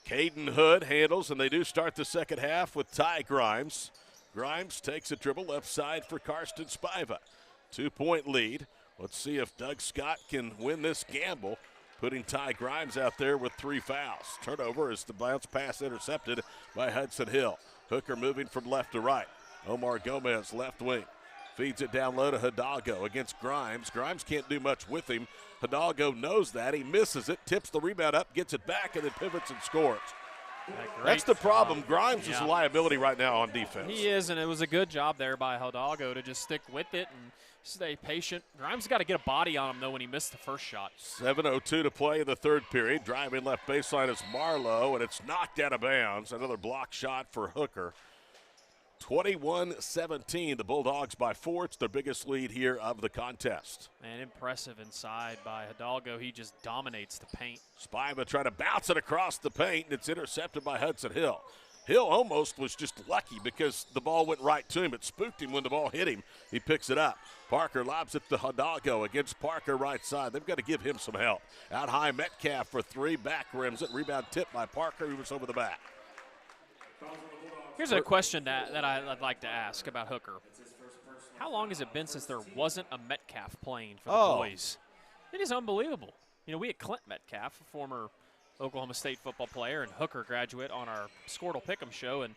Caden Hood handles, and they do start the second half with Ty Grimes. Grimes takes a dribble left side for Karsten Spiva. 2-point lead. Let's see if Doug Scott can win this gamble, putting Ty Grimes out there with 3 fouls. Turnover as the bounce pass intercepted by Hudson Hill. Hooker moving from left to right. Omar Gomez, left wing. Feeds it down low to Hidalgo against Grimes. Grimes can't do much with him. Hidalgo knows that. He misses it, tips the rebound up, gets it back, and then pivots and scores. That's the problem. Grimes is a liability right now on defense. He is, and it was a good job there by Hidalgo to just stick with it and stay patient. Grimes got to get a body on him, though, when he missed the first shot. 7:02 to play in the third period. Driving left baseline is Marlowe, and it's knocked out of bounds. Another block shot for Hooker. 21-17, the Bulldogs by 4. It's their biggest lead here of the contest. Man, impressive inside by Hidalgo. He just dominates the paint. Spiva trying to bounce it across the paint, and it's intercepted by Hudson Hill. Hill almost was just lucky because the ball went right to him. It spooked him when the ball hit him. He picks it up. Parker lobs it to Hidalgo against Parker right side. They've got to give him some help. Out high, Metcalf for 3. Back rims it. Rebound tipped by Parker. He was over the back. Here's a question that I'd like to ask about Hooker. How long has it been since there wasn't a Metcalf playing for the boys? It is unbelievable. You know, we had Clint Metcalf, a former Oklahoma State football player and Hooker graduate on our Squirtle Pick'em show. And,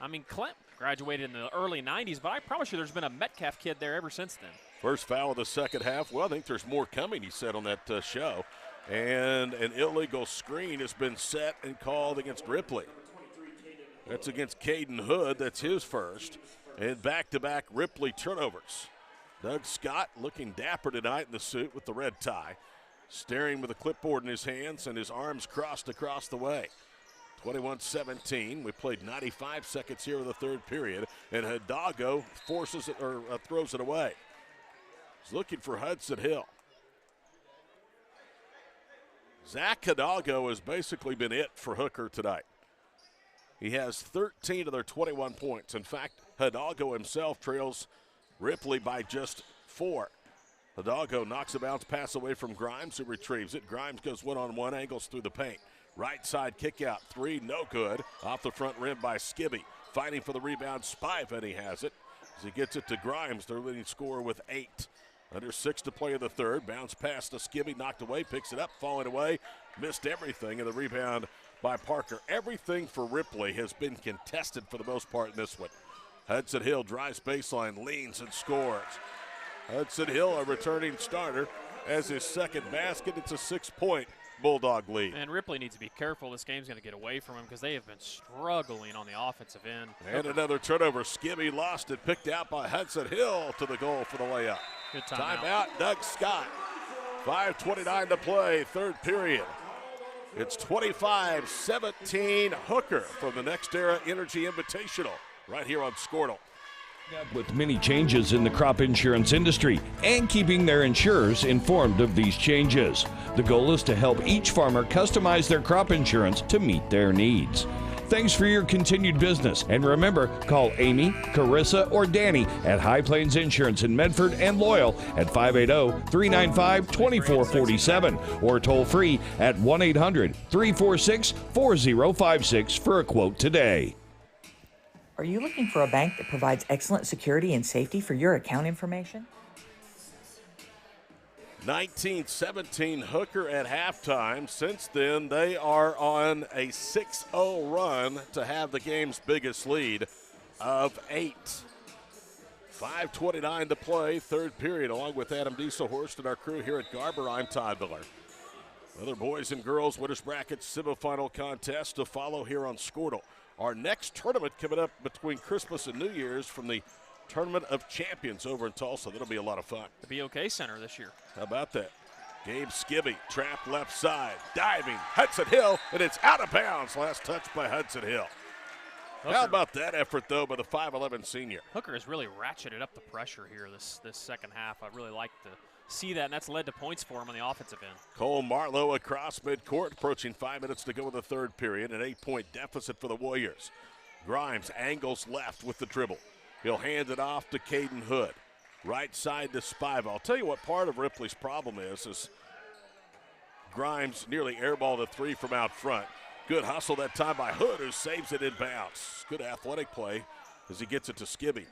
I mean, Clint graduated in the early 90s, but I promise you there's been a Metcalf kid there ever since then. First foul of the second half. Well, I think there's more coming, he said on that show. And an illegal screen has been set and called against Ripley. That's against Caden Hood. That's his first. And back-to-back Ripley turnovers. Doug Scott looking dapper tonight in the suit with the red tie. Staring with a clipboard in his hands and his arms crossed across the way. 21-17. We played 95 seconds here in the third period. And Hidalgo forces it or throws it away. He's looking for Hudson Hill. Zach Hidalgo has basically been it for Hooker tonight. He has 13 of their 21 points. In fact, Hidalgo himself trails Ripley by just 4. Hidalgo knocks a bounce pass away from Grimes, who retrieves it. Grimes goes one-on-one, angles through the paint. Right side kick out, 3, no good. Off the front rim by Skibby. Fighting for the rebound, Spive, and he has it. As he gets it to Grimes, their leading scorer with 8. Under 6 to play in the third. Bounce pass to Skibby, knocked away, picks it up, falling away. Missed everything, and the rebound by Parker. Everything for Ripley has been contested for the most part in this one. Hudson Hill drives baseline, leans and scores. Hudson Hill, a returning starter, as his second basket. It's a 6-point Bulldog lead. And Ripley needs to be careful. This game's going to get away from him because they have been struggling on the offensive end. And another turnover. Skibby lost it, picked out by Hudson Hill to the goal for the layup. Good timeout. Timeout, Doug Scott. 5:29 to play, third period. It's 25-17 Hooker from the Next Era Energy Invitational right here on Squirtle. With many changes in the crop insurance industry and keeping their insurers informed of these changes. The goal is to help each farmer customize their crop insurance to meet their needs. Thanks for your continued business. And remember, call Amy, Carissa, or Danny at High Plains Insurance in Medford and Loyal at 580-395-2447 or toll free at 1-800-346-4056 for a quote today. Are you looking for a bank that provides excellent security and safety for your account information? 19-17 Hooker at halftime. Since then, they are on a 6-0 run to have the game's biggest lead of 8. 5:29 to play, third period, along with Adam Dieselhorst and our crew here at Garber. I'm Todd Miller. Other boys and girls winners bracket semifinal contest to follow here on Squirtle. Our next tournament coming up between Christmas and New Year's from the Tournament of Champions over in Tulsa. That'll be a lot of fun. The BOK Center this year. How about that? Gabe Skibby, trap left side, diving, Hudson Hill, and it's out of bounds. Last touch by Hudson Hill. Hooker. How about that effort, though, by the 5'11 senior? Hooker has really ratcheted up the pressure here this second half. I really like to see that, and that's led to points for him on the offensive end. Cole Marlowe across midcourt, approaching 5 minutes to go in the third period, an 8-point deficit for the Warriors. Grimes angles left with the dribble. He'll hand it off to Caden Hood. Right side to Spiva. I'll tell you what part of Ripley's problem is Grimes nearly airballed a three from out front. Good hustle that time by Hood, who saves it in bounds. Good athletic play as he gets it to Skibby.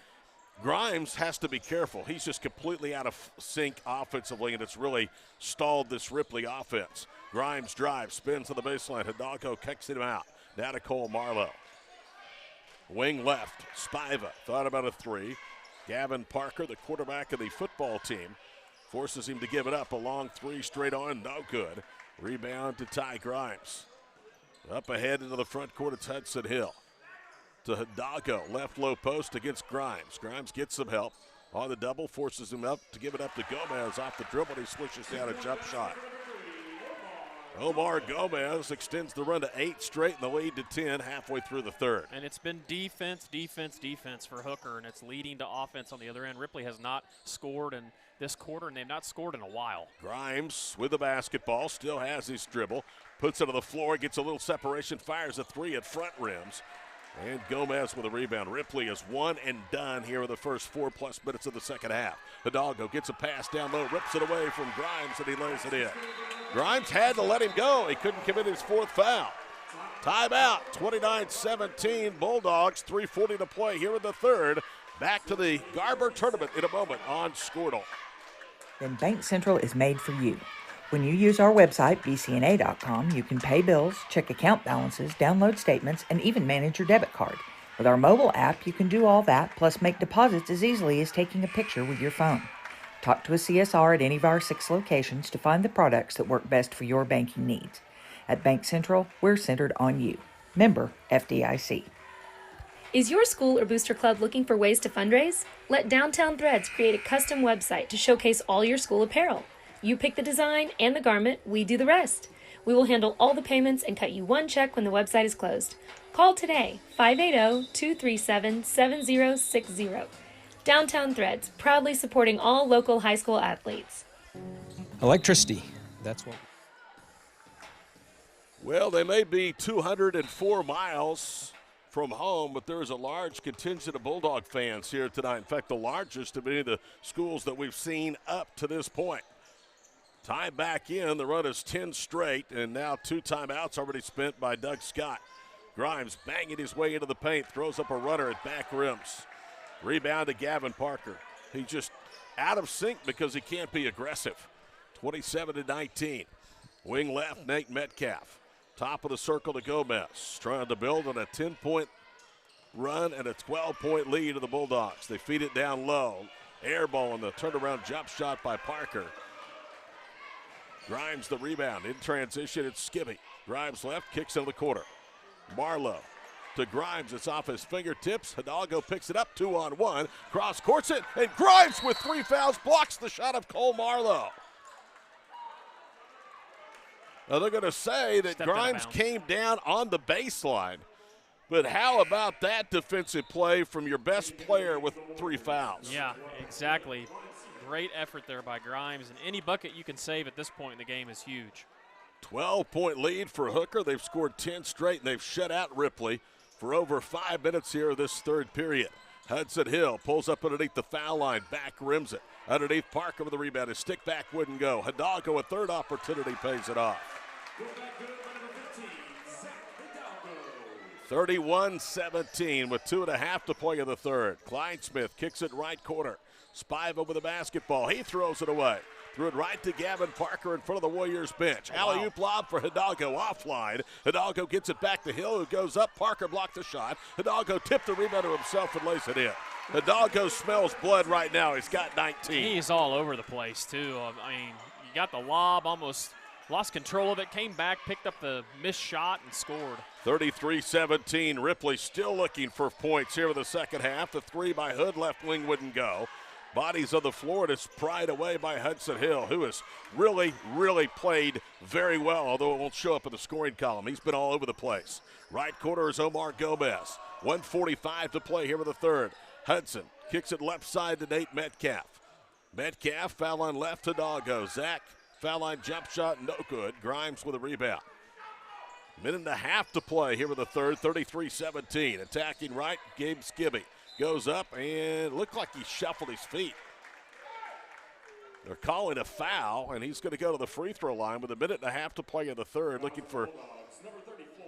Grimes has to be careful. He's just completely out of sync offensively, and it's really stalled this Ripley offense. Grimes drives, spins to the baseline. Hidalgo kicks him out. Now to Cole Marlowe. Wing left, Spiva thought about a three. Gavin Parker, the quarterback of the football team, forces him to give it up. A long three straight on, no good. Rebound to Ty Grimes. Up ahead into the front court, it's Hudson Hill. To Hidalgo, left low post against Grimes. Grimes gets some help on the double, forces him up to give it up to Gomez off the dribble. He swishes down a jump shot. Omar Gomez extends the run to 8 straight and the lead to 10 halfway through the third. And it's been defense for Hooker, and it's leading to offense on the other end. Ripley has not scored in this quarter, and they've not scored in a while. Grimes with the basketball, still has his dribble, puts it on the floor, gets a little separation, fires a three at front rims. And Gomez with a rebound. Ripley is one and done here in the first 4+ minutes of the second half. Hidalgo gets a pass down low, rips it away from Grimes, and he lays it in. Grimes had to let him go. He couldn't commit his fourth foul. Timeout, 29-17 Bulldogs, 3:40 to play here in the third. Back to the Garber tournament in a moment on Squirtle. Then Bank Central is made for you. When you use our website, bcna.com, you can pay bills, check account balances, download statements, and even manage your debit card. With our mobile app, you can do all that, plus make deposits as easily as taking a picture with your phone. Talk to a CSR at any of our 6 locations to find the products that work best for your banking needs. At Bank Central, we're centered on you. Member FDIC. Is your school or booster club looking for ways to fundraise? Let Downtown Threads create a custom website to showcase all your school apparel. You pick the design and the garment, we do the rest. We will handle all the payments and cut you one check when the website is closed. Call today, 580-237-7060. Downtown Threads, proudly supporting all local high school athletes. Electricity, that's what. Well, they may be 204 miles from home, but there's a large contingent of Bulldog fans here tonight. In fact, the largest of any of the schools that we've seen up to this point. Time back in, the run is 10 straight, and now 2 timeouts already spent by Doug Scott. Grimes banging his way into the paint, throws up a runner at back rims. Rebound to Gavin Parker. He's just out of sync because he can't be aggressive. 27-19. Wing left, Nate Metcalf. Top of the circle to Gomez. Trying to build on a 10-point run and a 12-point lead to the Bulldogs. They feed it down low. Air ball on the turnaround jump shot by Parker. Grimes the rebound. In transition, it's Skibby. Grimes left, kicks into the corner. Marlowe to Grimes. It's off his fingertips. Hidalgo picks it up, 2-on-1. Cross courts it, and Grimes with 3 fouls blocks the shot of Cole Marlowe. Now they're going to say that Grimes came down on the baseline. But how about that defensive play from your best player with 3 fouls? Yeah, exactly. Great effort there by Grimes, and any bucket you can save at this point in the game is huge. 12-point lead for Hooker. They've scored 10 straight, and they've shut out Ripley for over 5 minutes here this third period. Hudson Hill pulls up underneath the foul line, back rims it. Underneath Parker with the rebound. His stick back wouldn't go. Hidalgo, a third opportunity, pays it off. 31-17 with 2.5 to play in the third. Kleinsmith kicks it right corner. Spiva with the basketball. He throws it away. Threw it right to Gavin Parker in front of the Warriors bench. Alley-oop lob for Hidalgo offline. Hidalgo gets it back to Hill, who goes up. Parker blocked the shot. Hidalgo tipped the rebound to himself and lays it in. Hidalgo smells blood right now. He's got 19. He's all over the place, too. I mean, you got the lob, almost lost control of it, came back, picked up the missed shot, and scored. 33-17. Ripley still looking for points here in the second half. The three by Hood, left wing wouldn't go. Bodies on the floor, and it's pried away by Hudson Hill, who has really, really played very well, although it won't show up in the scoring column. He's been all over the place. Right corner is Omar Gomez. 1:45 to play here in the third. Hudson kicks it left side to Nate Metcalf. Metcalf, foul line left, Hidalgo. Zach, foul line jump shot, no good. Grimes with a rebound. Minute and a half to play here in the third, 33-17. Attacking right, Gabe Skibby. Goes up and looked like he shuffled his feet. They're calling a foul, and he's going to go to the free throw line with a minute and a half to play in the third, looking for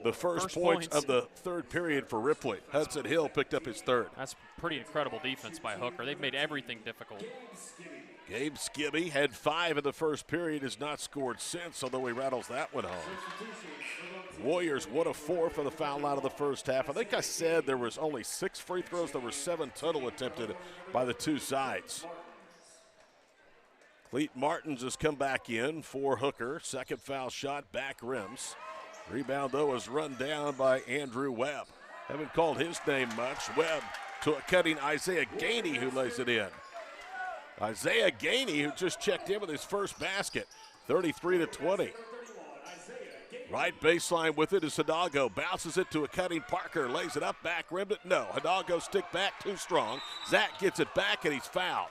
the first points of the third period for Ripley. Hudson Hill picked up his third. That's pretty incredible defense by Hooker. They've made everything difficult. Gabe Skibby had 5 in the first period, has not scored since, although he rattles that one home. Warriors 1 of 4 for the foul line of the first half. I think I said there was only 6 free throws. There were 7 total attempted by the two sides. Cleet Martins has come back in for Hooker. Second foul shot, back rims. Rebound, though, is run down by Andrew Webb. Haven't called his name much. Webb to a cutting Isaiah Gainey, who lays it in. Isaiah Gainey, who just checked in with his first basket, 33-20. Right baseline with it is Hidalgo. Bounces it to a cutting Parker. Lays it up, back rimmed it. No. Hidalgo stick back too strong. Zach gets it back, and he's fouled.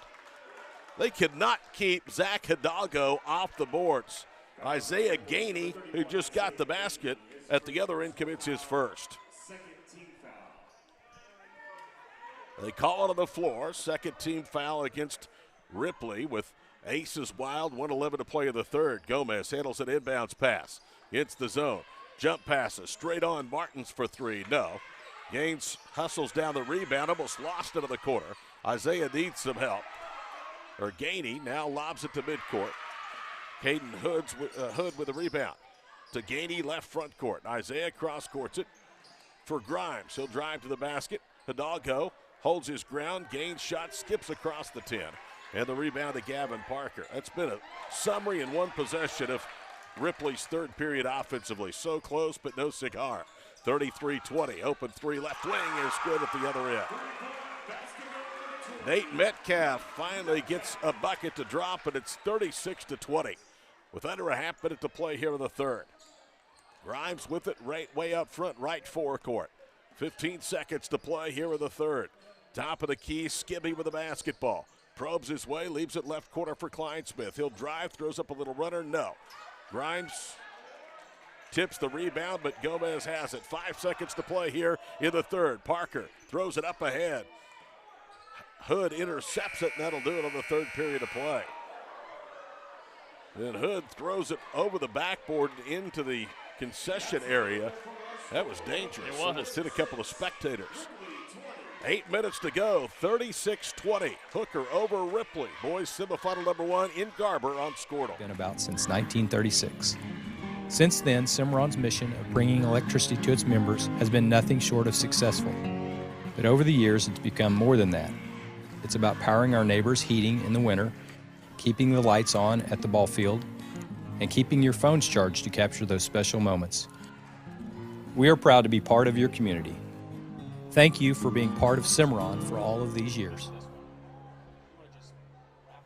They could not keep Zach Hidalgo off the boards. Isaiah Gainey, who just got the basket, at the other end commits his first. They call it on the floor. Second team foul against Ripley with aces wild. 1:11 to play in the third. Gomez handles an inbounds pass. It's the zone. Jump passes. Straight on Martins for three. No. Gaines hustles down the rebound. Almost lost it in the corner. Isaiah needs some help. Or Gainey now lobs it to midcourt. Caden Hood with the rebound. To Gainey left front court. Isaiah cross courts it for Grimes. He'll drive to the basket. Hidalgo holds his ground. Gaines shot skips across the 10. And the rebound to Gavin Parker. That's been a summary in one possession of Ripley's third period offensively. So close, but no cigar. 33-20. Open three left wing is good at the other end. Nate Metcalf finally gets a bucket to drop, and it's 36-20 with under a half minute to play here in the third. Grimes with it right way up front, right forecourt. 15 seconds to play here in the third. Top of the key, Skibby with the basketball. Probes his way, leaves it left corner for Kleinsmith. He'll drive, throws up a little runner, no. Grimes tips the rebound, but Gomez has it. 5 seconds to play here in the third. Parker throws it up ahead. Hood intercepts it, and that'll do it on the third period of play. Then Hood throws it over the backboard into the concession area. That was dangerous. It was. Almost hit a couple of spectators. 8 minutes to go, 36-20. Hooker over Ripley. Boys semifinal number 1 in Garber on Squirtle. Been about since 1936. Since then, Cimarron's mission of bringing electricity to its members has been nothing short of successful. But over the years, it's become more than that. It's about powering our neighbors' heating in the winter, keeping the lights on at the ball field, and keeping your phones charged to capture those special moments. We are proud to be part of your community. Thank you for being part of Cimarron for all of these years.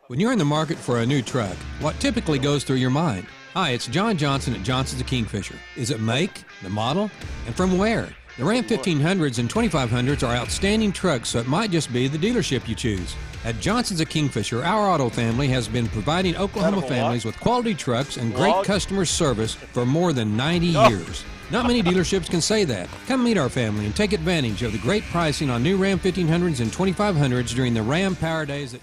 When you're in the market for a new truck, what typically goes through your mind? Hi, it's John Johnson at Johnson's of Kingfisher. Is it make, the model, and from where? The Ram 1500s and 2500s are outstanding trucks, so it might just be the dealership you choose. At Johnson's of Kingfisher, our auto family has been providing Oklahoma families with quality trucks and great customer service for more than 90 years. Not many dealerships can say that. Come meet our family and take advantage of the great pricing on new Ram 1500s and 2500s during the Ram Power Days.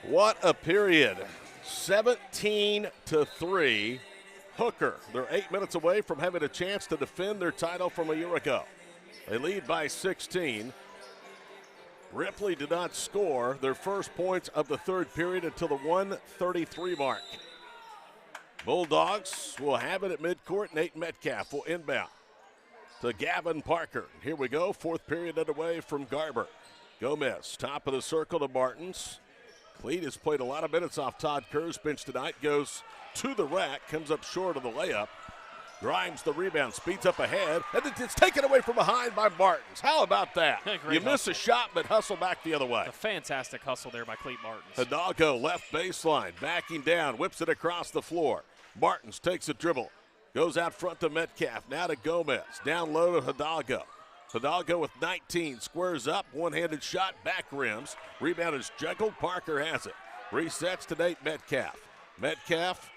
What a period. 17-3. Hooker, they're 8 minutes away from having a chance to defend their title from a year ago. They lead by 16. Ripley did not score their first points of the third period until the 1:33 mark. Bulldogs will have it at midcourt. Nate Metcalf will inbound to Gavin Parker. Here we go, fourth period underway from Garber. Gomez, top of the circle to Martins. Cleat has played a lot of minutes off Todd Kerr's bench tonight, goes to the rack, comes up short of the layup. Grimes the rebound, speeds up ahead, and it's taken away from behind by Martins. How about that? You miss a shot, but hustle back the other way. A fantastic hustle there by Cleat Martins. Hidalgo left baseline, backing down, whips it across the floor. Martins takes a dribble, goes out front to Metcalf, now to Gomez, down low to Hidalgo. Hidalgo with 19, squares up, one-handed shot, back rims. Rebound is juggled, Parker has it. Resets to Nate Metcalf. Metcalf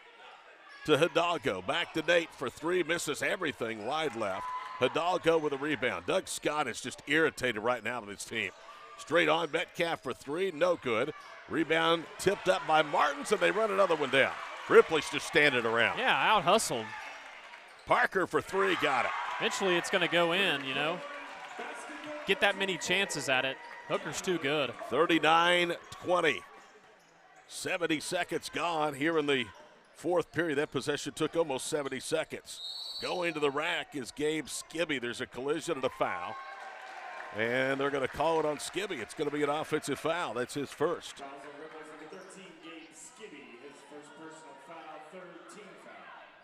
to Hidalgo, back to Nate for three, misses everything wide left. Hidalgo with a rebound. Doug Scott is just irritated right now with his team. Straight on, Metcalf for three, no good. Rebound tipped up by Martins, and they run another one down. Ripley's just standing around. Yeah, out-hustled. Parker for three, got it. Eventually it's going to go in, you know. Get that many chances at it. Hooker's too good. 39-20. 70 seconds gone here in the fourth period. That possession took almost 70 seconds. Going to the rack is Gabe Skibby. There's a collision and a foul. And they're going to call it on Skibby. It's going to be an offensive foul. That's his first.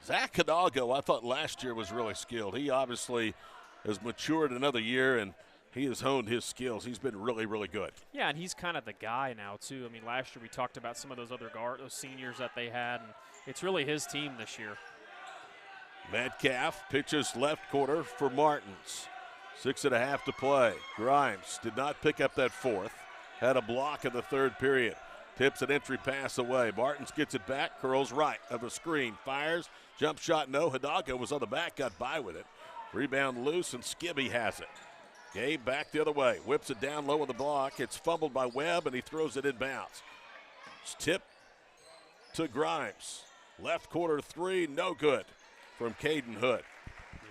Zach Hidalgo, I thought last year was really skilled. He obviously has matured another year, and he has honed his skills. He's been really, really good. Yeah, and he's kind of the guy now, too. I mean, last year we talked about some of those other those seniors that they had, and it's really his team this year. Metcalf pitches left corner for Martins. 6.5 to play. Grimes did not pick up that fourth. Had a block in the third period. Tips an entry pass away. Martins gets it back, curls right of the screen. Fires, jump shot, no. Hidalgo was on the back, got by with it. Rebound loose, and Skibby has it. Gabe back the other way. Whips it down low on the block. It's fumbled by Webb, and he throws it inbounds. It's tipped to Grimes. Left corner three, no good from Caden Hood.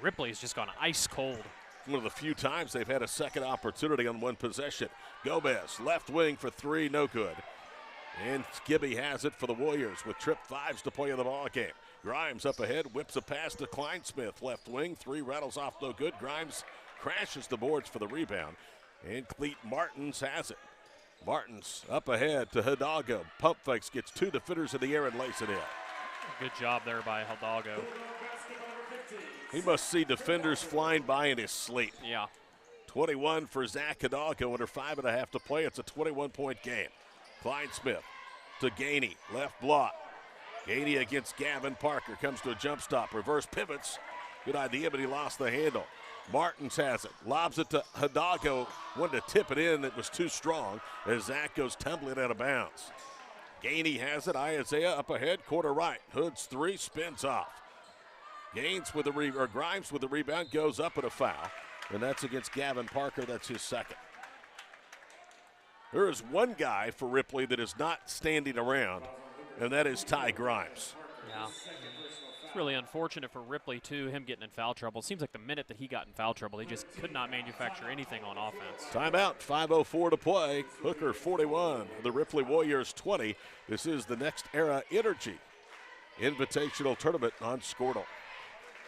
Ripley's just gone ice cold. One of the few times they've had a second opportunity on one possession. Gomez, left wing for three, no good. And Skibby has it for the Warriors with trip fives to play in the ball game. Grimes up ahead, whips a pass to Kleinsmith. Left wing, three rattles off, no good. Grimes crashes the boards for the rebound. And Cleat Martins has it. Martins up ahead to Hidalgo. Pump fakes, gets two defenders in the air and lays it in. Good job there by Hidalgo. He must see defenders flying by in his sleep. Yeah. 21 for Zach Hidalgo under 5.5 to play. It's a 21-point game. Kleinsmith to Gainey, left block. Gainey against Gavin Parker, comes to a jump stop, reverse pivots. Good idea, but he lost the handle. Martins has it, lobs it to Hidalgo, wanted to tip it in, it was too strong as Zach goes tumbling out of bounds. Gainey has it, Isaiah up ahead, quarter right. Hood's three, spins off. Grimes with the rebound, goes up at a foul, and that's against Gavin Parker, that's his second. There is one guy for Ripley that is not standing around, and that is Ty Grimes. Yeah. It's really unfortunate for Ripley, too, him getting in foul trouble. It seems like the minute that he got in foul trouble, he just could not manufacture anything on offense. Timeout, 5:04 to play. Hooker 41, the Ripley Warriors 20. This is the Next Era Energy Invitational Tournament on Squirtle.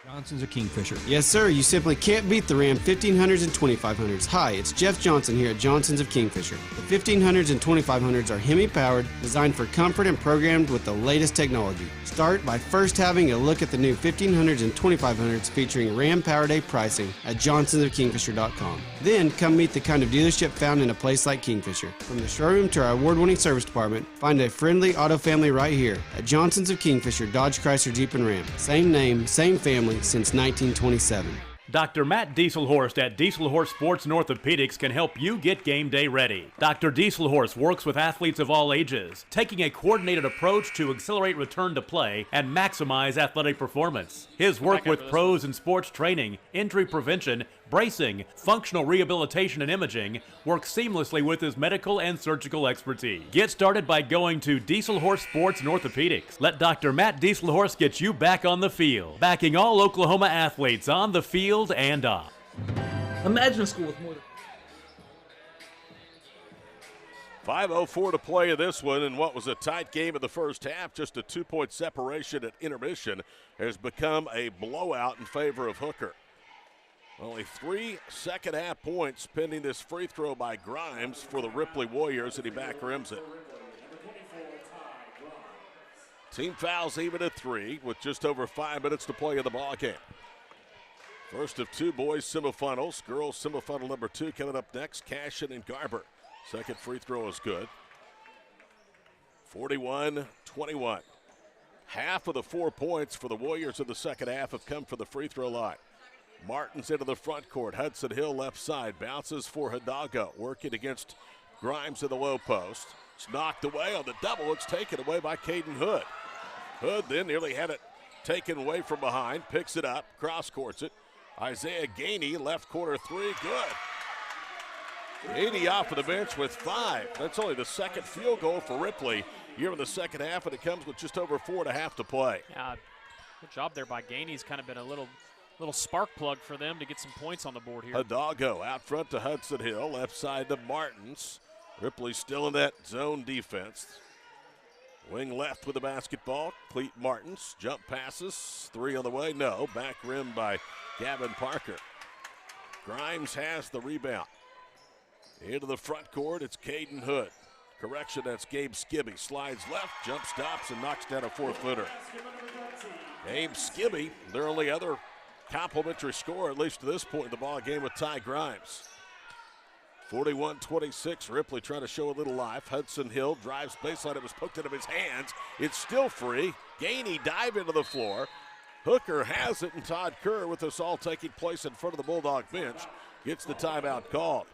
Johnson's a Kingfisher. Yes, sir. You simply can't beat the Ram 1500s and 2500s. Hi, it's Jeff Johnson here at Johnson's of Kingfisher. The 1500s and 2500s are Hemi-powered, designed for comfort and programmed with the latest technology. Start by first having a look at the new 1500s and 2500s featuring Ram Power Day pricing at johnsonsofkingfisher.com. Then come meet the kind of dealership found in a place like Kingfisher. From the showroom to our award-winning service department, find a friendly auto family right here at Johnson's of Kingfisher, Dodge, Chrysler, Jeep, and Ram. Same name, same family since 1927. Dr. Matt Dieselhorst at Dieselhorst Sports and Orthopedics can help you get game day ready. Dr. Dieselhorst works with athletes of all ages, taking a coordinated approach to accelerate return to play and maximize athletic performance. His work with pros in sports training, injury prevention, bracing, functional rehabilitation, and imaging works seamlessly with his medical and surgical expertise. Get started by going to Dieselhorst Sports and Orthopedics. Let Dr. Matt Dieselhorst get you back on the field, backing all Oklahoma athletes on the field and off. Imagine a school with more than 5:04 to play in this one, and what was a tight game in the first half, just a 2-point separation at intermission, has become a blowout in favor of Hooker. Only 3 second-half points pending this free throw by Grimes for the Ripley Warriors, and he back rims it. Team fouls even at 3 with just over 5 minutes to play in the ball game. First of 2 boys semifinals. Girls semifinal number 2 coming up next. Cashin and Garber. Second free throw is good. 41-21. Half of the 4 points for the Warriors in the second half have come from the free throw line. Martin's into the front court. Hudson Hill left side. Bounces for Hidalgo. Working against Grimes in the low post. It's knocked away on the double. It's taken away by Caden Hood. Hood then nearly had it taken away from behind. Picks it up. Cross-courts it. Isaiah Gainey, left corner 3, good. Gainey off of the bench with 5. That's only the second field goal for Ripley here in the second half, and it comes with just over 4.5 to play. Good job there by Gainey. He's kind of been a little spark plug for them to get some points on the board here. Hidalgo out front to Hudson Hill, left side to Martins. Ripley still in that zone defense. Wing left with the basketball. Cleet Martins, jump passes, 3 on the way, no. Back rim by Gavin Parker. Grimes has the rebound. Into the front court, it's Caden Hood. Correction, that's Gabe Skibby. Slides left, jump stops, and knocks down a 4-footer. Gabe Skibby, their only other complimentary score, at least to this point in the ball game, with Ty Grimes. 41-26, Ripley trying to show a little life. Hudson Hill drives baseline. It was poked out of his hands. It's still free. Gainey dive into the floor. Hooker has it, and Todd Kerr, with this all taking place in front of the Bulldog bench, gets the timeout called.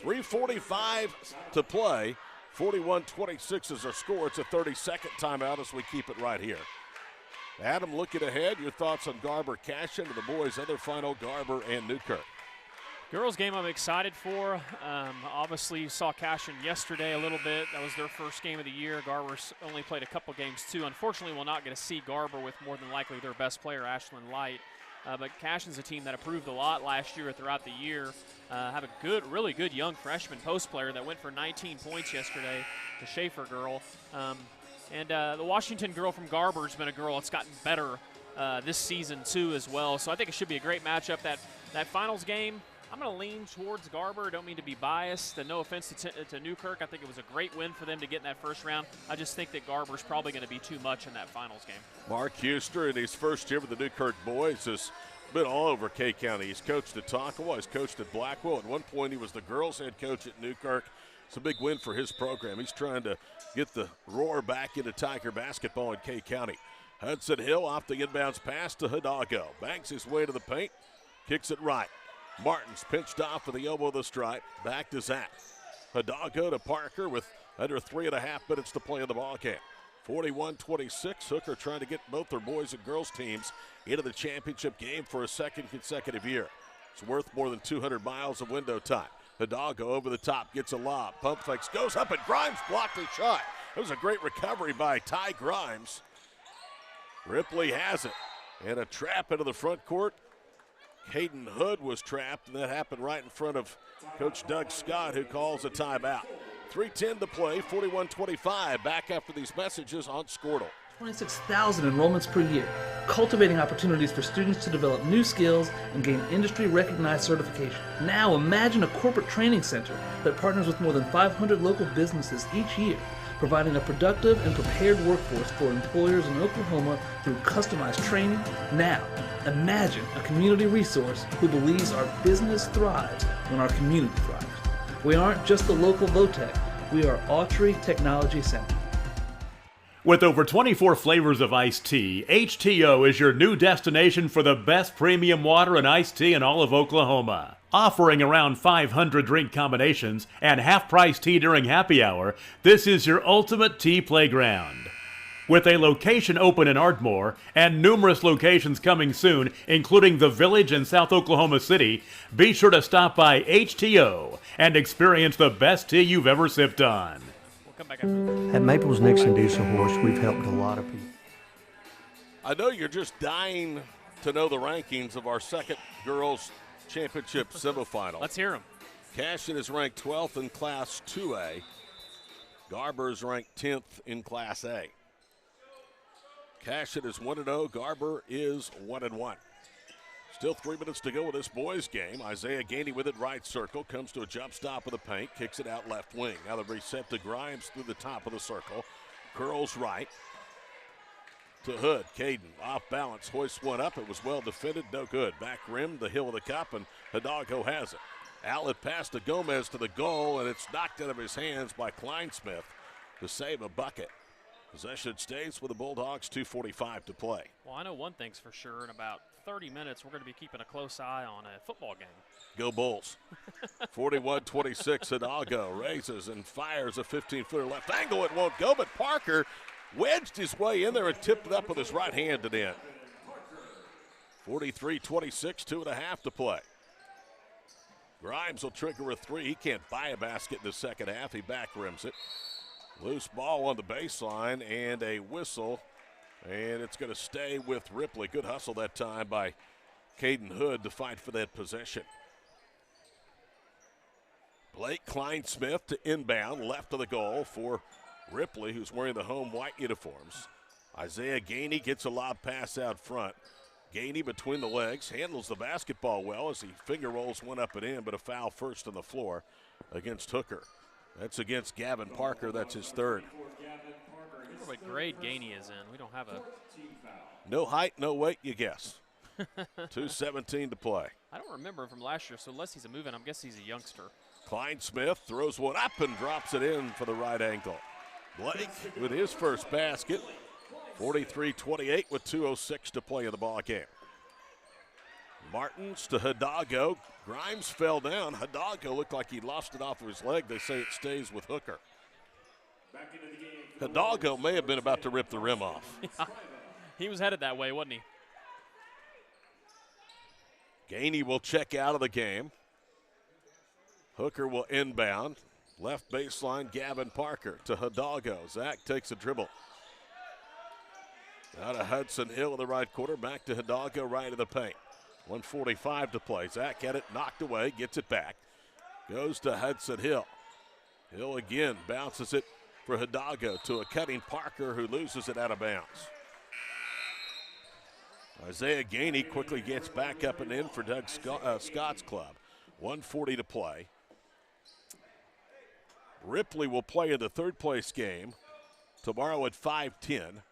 3:45 to play. 41-26 is our score. It's a 30-second timeout as we keep it right here. Adam, looking ahead, your thoughts on Garber Cashin and the boys' other final, Garber and Newkirk. Girls game I'm excited for. Obviously, you saw Cashin yesterday a little bit. That was their first game of the year. Garber's only played a couple games too. Unfortunately, we'll not get to see Garber with more than likely their best player, Ashlyn Light. But Cashin's a team that improved a lot last year throughout the year. Have a really good young freshman post player that went for 19 points yesterday, the Schaefer girl. And the Washington girl from Garber's been a girl that's gotten better this season too as well. So I think it should be a great matchup. That finals game, I'm going to lean towards Garber. Don't mean to be biased, and no offense to Newkirk. I think it was a great win for them to get in that first round. I just think that Garber's probably going to be too much in that finals game. Mark Huster, in his first year with the Newkirk boys, has been all over K County. He's coached at Tonkawa. He's coached at Blackwell. At one point, he was the girls' head coach at Newkirk. It's a big win for his program. He's trying to get the roar back into Tiger basketball in K County. Hudson Hill off the inbounds pass to Hidalgo. Banks his way to the paint. Kicks it right. Martin's pinched off for the elbow of the stripe. Back to Zach. Hidalgo to Parker with under 3.5 minutes to play in the ball game. 41-26. Hooker trying to get both their boys and girls teams into the championship game for a second consecutive year. It's worth more than 200 miles of window time. Hidalgo over the top, gets a lob. Pump fakes, goes up, and Grimes blocked his shot. It was a great recovery by Ty Grimes. Ripley has it. And a trap into the front court. Caden Hood was trapped, and that happened right in front of Coach Doug Scott, who calls a timeout. 3:10 to play, 41-25. Back after these messages on Squirtle. 26,000 enrollments per year, cultivating opportunities for students to develop new skills and gain industry-recognized certification. Now imagine a corporate training center that partners with more than 500 local businesses each year, providing a productive and prepared workforce for employers in Oklahoma through customized training. Now, imagine a community resource who believes our business thrives when our community thrives. We aren't just the local VOTEC, we are Autry Technology Center. With over 24 flavors of iced tea, HTO is your new destination for the best premium water and iced tea in all of Oklahoma. Offering around 500 drink combinations and half-price tea during happy hour, this is your ultimate tea playground. With a location open in Ardmore and numerous locations coming soon, including the Village in South Oklahoma City, be sure to stop by HTO and experience the best tea you've ever sipped on. At Maples Nixon Diesel Horse, we've helped a lot of people. I know you're just dying to know the rankings of our second girls championship semifinal. Let's hear them. Cashion is ranked 12th in Class 2A. Garber is ranked 10th in Class A. Cashion is 1-0. Garber is 1-1. Still 3 minutes to go with this boys game. Isaiah Gainey with it right circle. Comes to a jump stop of the paint. Kicks it out left wing. Now the reset to Grimes through the top of the circle. Curls right. To Hood. Caden off balance. Hoists one up. It was well defended. No good. Back rim. The heel of the cup. And Hidalgo has it. Outlet pass to Gomez to the goal. And it's knocked out of his hands by Kleinsmith to save a bucket. Possession stays with the Bulldogs. 2:45 to play. Well, I know one thing's for sure. In about 30 minutes, we're going to be keeping a close eye on a football game. Go Bulls. 41-26, Hidalgo raises and fires a 15-footer left angle. It won't go, but Parker wedged his way in there and tipped it up with his right hand and in. 43-26, 2.5 to play. Grimes will trigger a three. He can't buy a basket in the second half. He back rims it. Loose ball on the baseline and a whistle. And it's going to stay with Ripley. Good hustle that time by Caden Hood to fight for that possession. Blake Kleinsmith to inbound, left of the goal for Ripley, who's wearing the home white uniforms. Isaiah Gainey gets a lob pass out front. Gainey between the legs, handles the basketball well as he finger rolls one up and in, but a foul first on the floor against Hooker. That's against Gavin Parker. That's his third. What grade Gainey is in? We don't have a... No height, no weight, you guess. 2:17 to play. I don't remember him from last year, so unless he's a move-in, I'm guessing he's a youngster. Kleinsmith throws one up and drops it in for the right ankle. Blake with his first basket. 43-28 with 2:06 to play in the ball game. Martins to Hidalgo. Grimes fell down. Hidalgo looked like he lost it off of his leg. They say it stays with Hooker. Hidalgo may have been about to rip the rim off. Yeah. He was headed that way, wasn't he? Gainey will check out of the game. Hooker will inbound. Left baseline, Gavin Parker to Hidalgo. Zach takes a dribble. Out of Hudson Hill in the right quarter. Back to Hidalgo, right of the paint. 1:45 to play. Zach had it knocked away, gets it back. Goes to Hudson Hill. Hill again bounces it for Hidalgo to a cutting Parker who loses it out of bounds. Isaiah Gainey quickly gets back up and in for Doug Scott's club. 1:40 to play. Ripley will play in the third place game tomorrow at 5:10.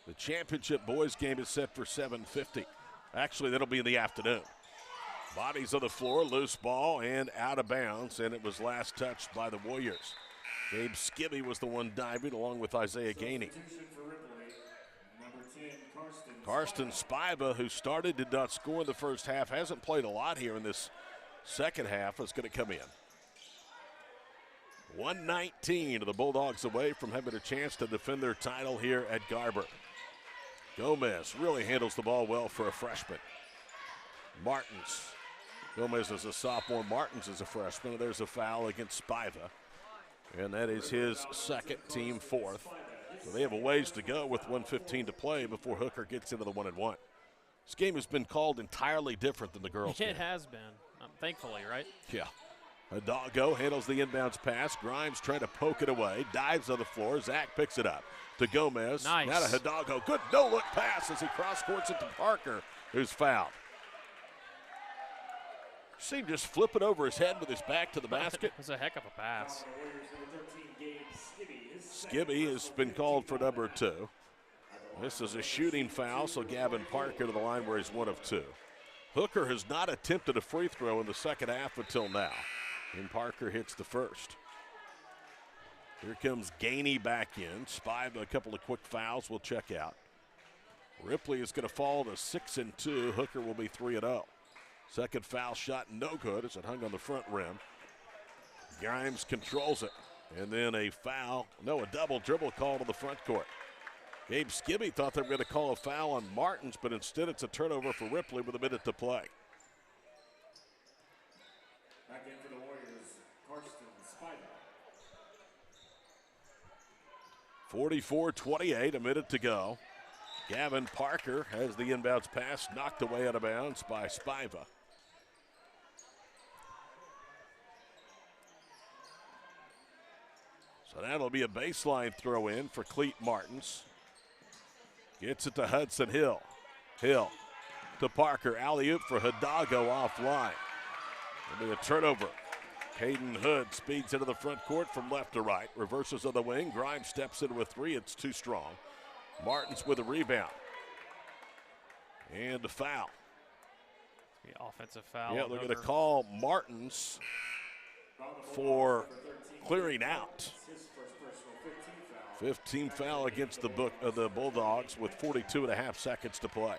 The championship boys game is set for 7:50. Actually, that'll be in the afternoon. Bodies on the floor, loose ball, and out of bounds, and it was last touched by the Warriors. Gabe Skibby was the one diving along with Isaiah Gainey. Karsten Spiva, who started, did not score in the first half, hasn't played a lot here in this second half, is going to come in. 119 to the Bulldogs away from having a chance to defend their title here at Garber. Gomez really handles the ball well for a freshman. Martins. Gomez is a sophomore. Martins is a freshman. And there's a foul against Spiva. And that is his second, team fourth. So they have a ways to go with 1:15 to play before Hooker gets into the 1-1. This game has been called entirely different than the girls' game. It has been, thankfully, right? Yeah. Hidalgo handles the inbounds pass. Grimes trying to poke it away. Dives on the floor. Zach picks it up to Gomez. Nice. Now to Hidalgo. Good no-look pass as he cross-courts it to Parker, who's fouled. See him just flip it over his head with his back to the basket. It was a heck of a pass. Skibby has been called for number 2. This is a shooting foul, so Gavin Parker to the line where he's 1 of 2. Hooker has not attempted a free throw in the second half until now, and Parker hits the first. Here comes Gainey back in. Spiva, a couple of quick fouls will check out. Ripley is going to fall to 6-2. Hooker will be 3-0. Second foul shot, no good as it hung on the front rim. Grimes controls it. And then a double dribble call to the front court. Gabe Skibby thought they were going to call a foul on Martins, but instead it's a turnover for Ripley with a minute to play. Back in for the Warriors, Karsten Spiva. 44-28, a minute to go. Gavin Parker has the inbounds pass knocked away out of bounds by Spiva. So that'll be a baseline throw in for Cleet Martins. Gets it to Hudson Hill. Hill to Parker. Alley-oop for Hidalgo offline. It'll be a turnover. Caden Hood speeds into the front court from left to right. Reverses on the wing. Grimes steps in with three. It's too strong. Martins with a rebound. And a foul. The offensive foul. Yeah, they're going to call Martins for clearing out. 15 foul against the Bulldogs with 42.5 seconds to play.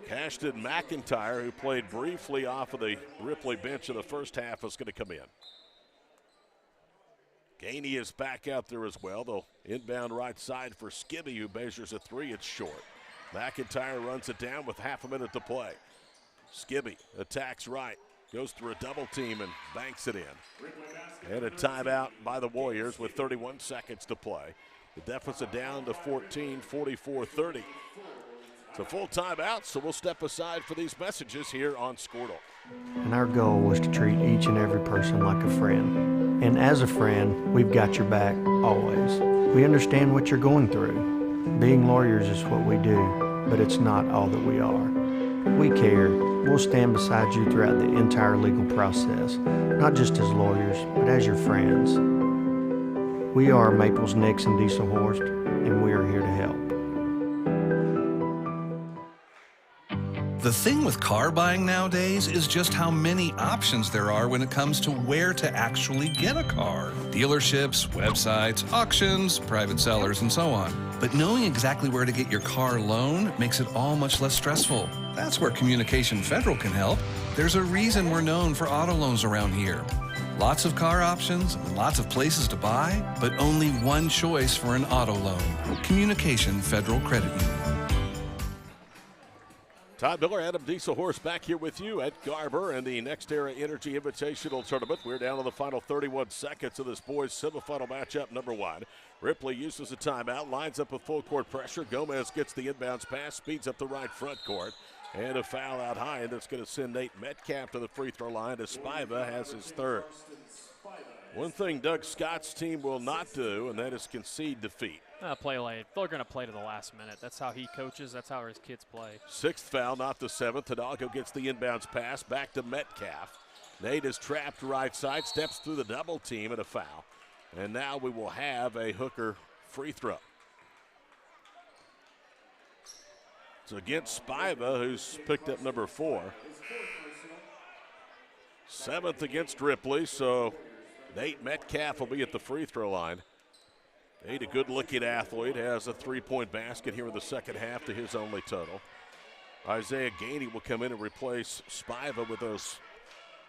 Cashton McIntyre, who played briefly off of the Ripley bench in the first half, is going to come in. Gainey is back out there as well. They'll inbound right side for Skibby, who measures a three. It's short. McIntyre runs it down with half a minute to play. Skibby attacks right, goes through a double team and banks it in. And a timeout by the Warriors with 31 seconds to play. The deficit down to 14, 44-30. It's a full timeout, so we'll step aside for these messages here on Squirtle. And our goal was to treat each and every person like a friend. And as a friend, we've got your back always. We understand what you're going through. Being lawyers is what we do, but it's not all that we are. We care. We'll stand beside you throughout the entire legal process, not just as lawyers, but as your friends. We are Maples, Nix, and Dieselhorst, and we are here to help. The thing with car buying nowadays is just how many options there are when it comes to where to actually get a car. Dealerships, websites, auctions, private sellers, and so on. But knowing exactly where to get your car loan makes it all much less stressful. That's where Communication Federal can help. There's a reason we're known for auto loans around here. Lots of car options, lots of places to buy, but only one choice for an auto loan. Communication Federal Credit Union. Todd Miller, Adam Dieselhorst back here with you at Garber and the Next Era Energy Invitational Tournament. We're down to the final 31 seconds of this boys' semifinal matchup number one. Ripley uses a timeout, lines up with full court pressure. Gomez gets the inbounds pass, speeds up the right front court. And a foul out high, and that's going to send Nate Metcalf to the free throw line as Spiva has his third. One thing Doug Scott's team will not do, and that is concede defeat. Play late. They're going to play to the last minute. That's how he coaches. That's how his kids play. Sixth foul, not the seventh. Hidalgo gets the inbounds pass back to Metcalf. Nate is trapped right side, steps through the double team and a foul. And now we will have a Hooker free throw. It's against Spiva, who's picked up number 4. Seventh against Ripley, so Nate Metcalf will be at the free throw line. Nate, a good-looking athlete, has a three-point basket here in the second half to his only total. Isaiah Gainey will come in and replace Spiva with those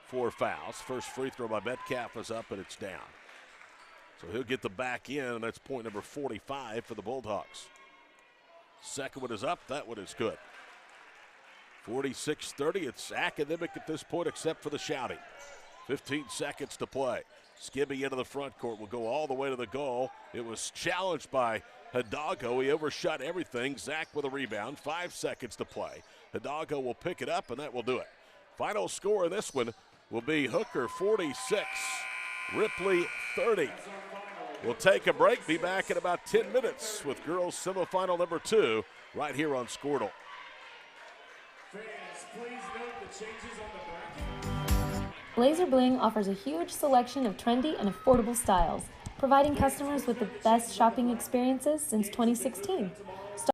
4 fouls. First free throw by Metcalf is up, and it's down. So he'll get the back in, and that's point number 45 for the Bulldogs. Second one is up. That one is good. 46-30. It's academic at this point except for the shouting. 15 seconds to play. Skibby into the front court will go all the way to the goal. It was challenged by Hidalgo. He overshot everything. Zach with a rebound. 5 seconds to play. Hidalgo will pick it up, and that will do it. Final score of this one will be Hooker 46, Ripley 30. We'll take a break. Be back in about 10 minutes with girls semifinal number 2 right here on Squirtle. Fans, please note the changes on the bracket. Laser Bling offers a huge selection of trendy and affordable styles, providing customers with the best shopping experiences since 2016.